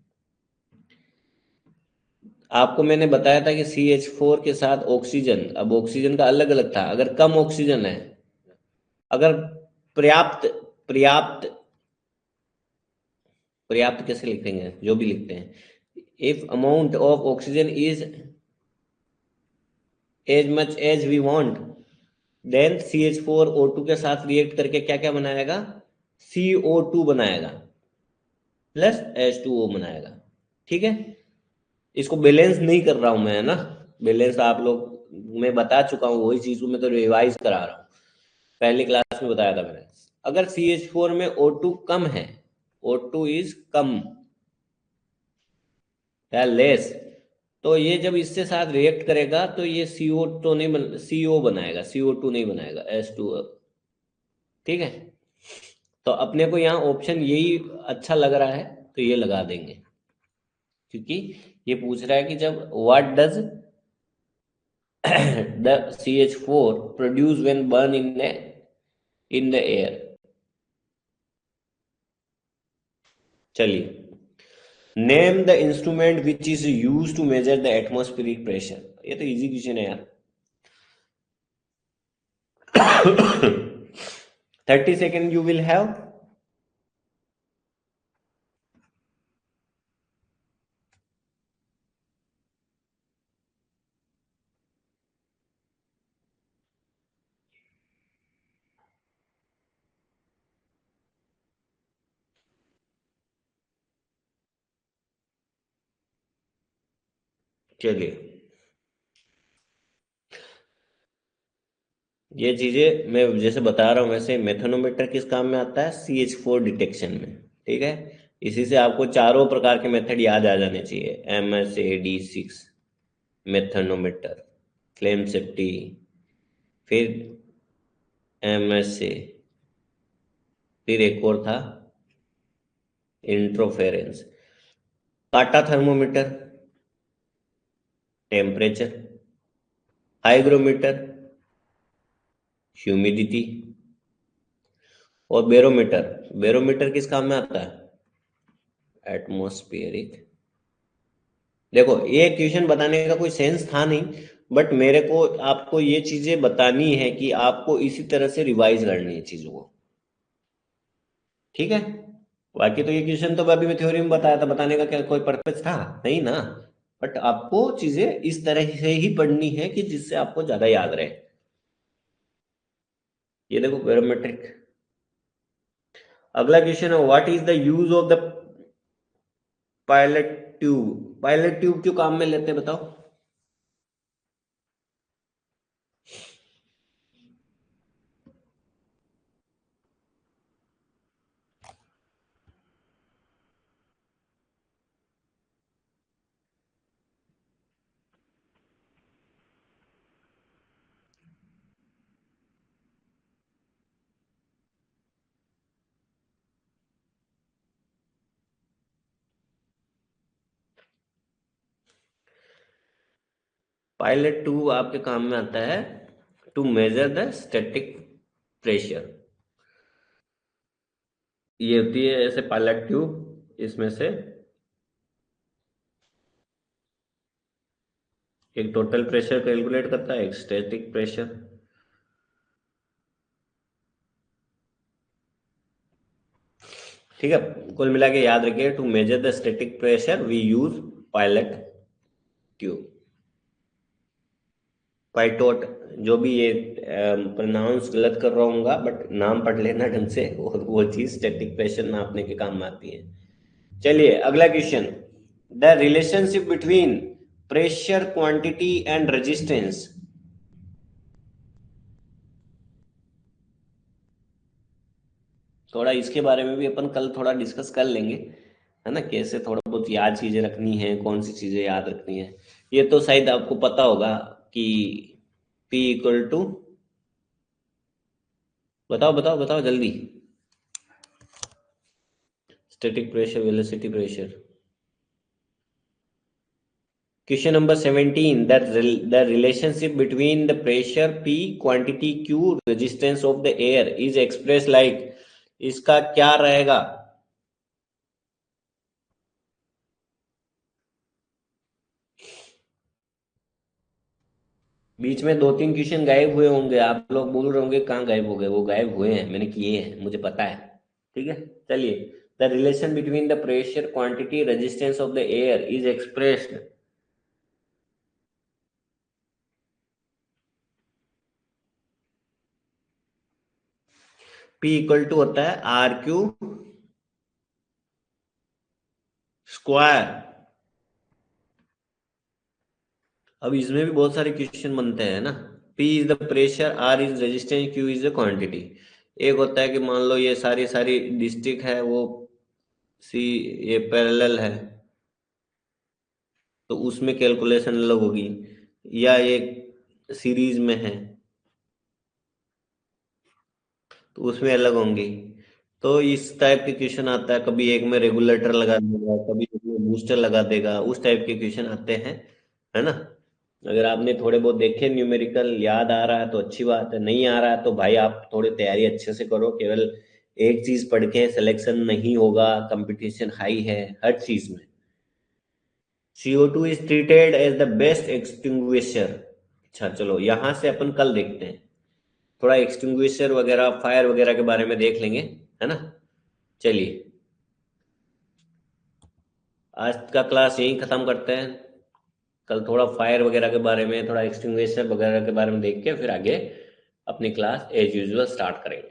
A: आपको मैंने बताया था कि CH4 के साथ ऑक्सीजन, अब ऑक्सीजन का अलग अलग था। अगर कम ऑक्सीजन है, अगर पर्याप्त पर्याप्त पर्याप्त कैसे लिखेंगे, जो भी लिखते हैं, if amount of oxygen is as much as we want, then CH4O2 के साथ रिएक्ट करके क्या क्या बनाएगा, CO2 बनाएगा प्लस H2O बनाएगा, ठीक है। इसको बैलेंस नहीं कर रहा हूं मैं, है ना, बैलेंस आप लोग मैं बता चुका हूं, वही चीज को मैं तो रिवाइज करा रहा हूं, पहली क्लास में बताया था मैंने। अगर CH4 में O2 कम है, O2 इज कम या लेस, तो ये जब इससे साथ रिएक्ट करेगा तो ये CO तो नहीं बन, CO बनाएगा, CO2 नहीं बनाएगा, H2O, ठीक है। तो अपने को यहाँ ऑप्शन यही अच्छा लग रहा है, तो ये लगा देंगे, क्योंकि ये पूछ रहा है कि जब what does the CH4 produce when burn in the air. चलिए, name the instrument which is use to measure the atmospheric pressure. ये तो इजी क्वेश्चन है यार। 30 सेकेंड यू विल हैव। चलिए, ये चीजें मैं जैसे बता रहा हूं वैसे मेथनोमीटर किस काम में आता है, CH4 डिटेक्शन में, ठीक है। इसी से आपको चारों प्रकार के मेथड याद आ जाने चाहिए, MSAD6 मेथनोमीटर, फ्लेम सेफ्टी, फिर MSA, फिर एक और था इंट्रोफेरेंस, काटा थर्मोमीटर टेम्परेचर, हाइग्रोमीटर ह्यूमिडिटी, और बैरोमीटर, बैरोमीटर किस काम में आता है, एटमॉस्फेरिक। देखो ये क्वेश्चन बताने का कोई सेंस था नहीं, बट मेरे को आपको ये चीजें बतानी है कि आपको इसी तरह से रिवाइज करनी है चीजों को, ठीक है। बाकी तो ये क्वेश्चन तो अभी मैं थ्योरी में बताया था, बताने का क्या कोई पर्पस था नहीं ना, बट आपको चीजें इस तरह से ही पढ़नी है कि जिससे आपको ज्यादा याद रहे। ये देखो बैरोमेट्रिक। अगला क्वेश्चन है, what is the use of the pilot tube. Pilot tube क्यों काम में लेते हैं बताओ। पायलट ट्यूब आपके काम में आता है to measure the static pressure. ये होती है ऐसे पायलट ट्यूब, इसमें से एक टोटल प्रेशर कैलकुलेट करता है, एक स्टैटिक प्रेशर। ठीक है, कुल मिला के याद रखिए, to measure the static pressure we use pilot tube. Pitot, जो भी ये प्रोनाउंस गलत कर रहा हूँगा, बट नाम पढ़ लेना ढंग से, और वो चीज स्टैटिक प्रेशर नापने के काम में आती है। चलिए अगला question, the relationship between pressure quantity and resistance. थोड़ा इसके बारे में भी अपन कल थोड़ा डिस्कस कर लेंगे, है ना, कैसे थोड़ा बहुत याद चीजें रखनी है, कौन सी चीजें याद रखनी है। ये तो शायद आपको पता होगा कि P इक्वल टू, बताओ बताओ बताओ जल्दी, static pressure, velocity pressure. Question number 17, that the relationship between the pressure P, quantity Q, resistance of the air is expressed like, इसका क्या रहेगा? बीच में 2-3 क्वेश्चन गायब हुए होंगे, आप लोग बोल रहे होंगे कहाँ गायब हो गए? वो गायब हुए हैं, मैंने किए हैं, मुझे पता है। ठीक है, चलिए। The relation between the pressure, quantity, resistance of the air is expressed. P equal to होता है RQ स्क्वायर। अब इसमें भी बहुत सारे क्वेश्चन बनते हैं ना। P is the pressure, R is resistance, Q is the quantity. एक होता है कि मान लो ये सारी सारी डिस्ट्रिक्ट है, वो सी ये पैरेलल है, तो उसमें कैलकुलेशन अलग होगी, या एक सीरीज में है तो उसमें अलग होंगी। तो इस टाइप के क्वेश्चन आता है, कभी एक में रेगुलेटर लगा देगा, कभी एक में बूस्टर लगा देगा, उस टाइप के क्वेश्चन आते हैं, है ना। अगर आपने थोड़े बहुत देखे न्यूमेरिकल, याद आ रहा है तो अच्छी बात है, नहीं आ रहा है तो भाई आप थोड़ी तैयारी अच्छे से करो। केवल एक चीज पढ़ के सिलेक्शन नहीं होगा, कंपटीशन हाई है हर चीज में। CO2 is treated as the best extinguisher. अच्छा चलो, यहां से अपन कल देखते हैं, थोड़ा एक्सटिंग्विशर वगैरह, फायर वगैरह के बारे में देख लेंगे, है ना। चलिए, आज का क्लास यहीं खत्म करते हैं। कल थोड़ा फायर वगैरह के बारे में, थोड़ा एक्सटिंग्विशर वगैरह के बारे में देख के फिर आगे अपनी क्लास एज यूजुअल स्टार्ट करेंगे।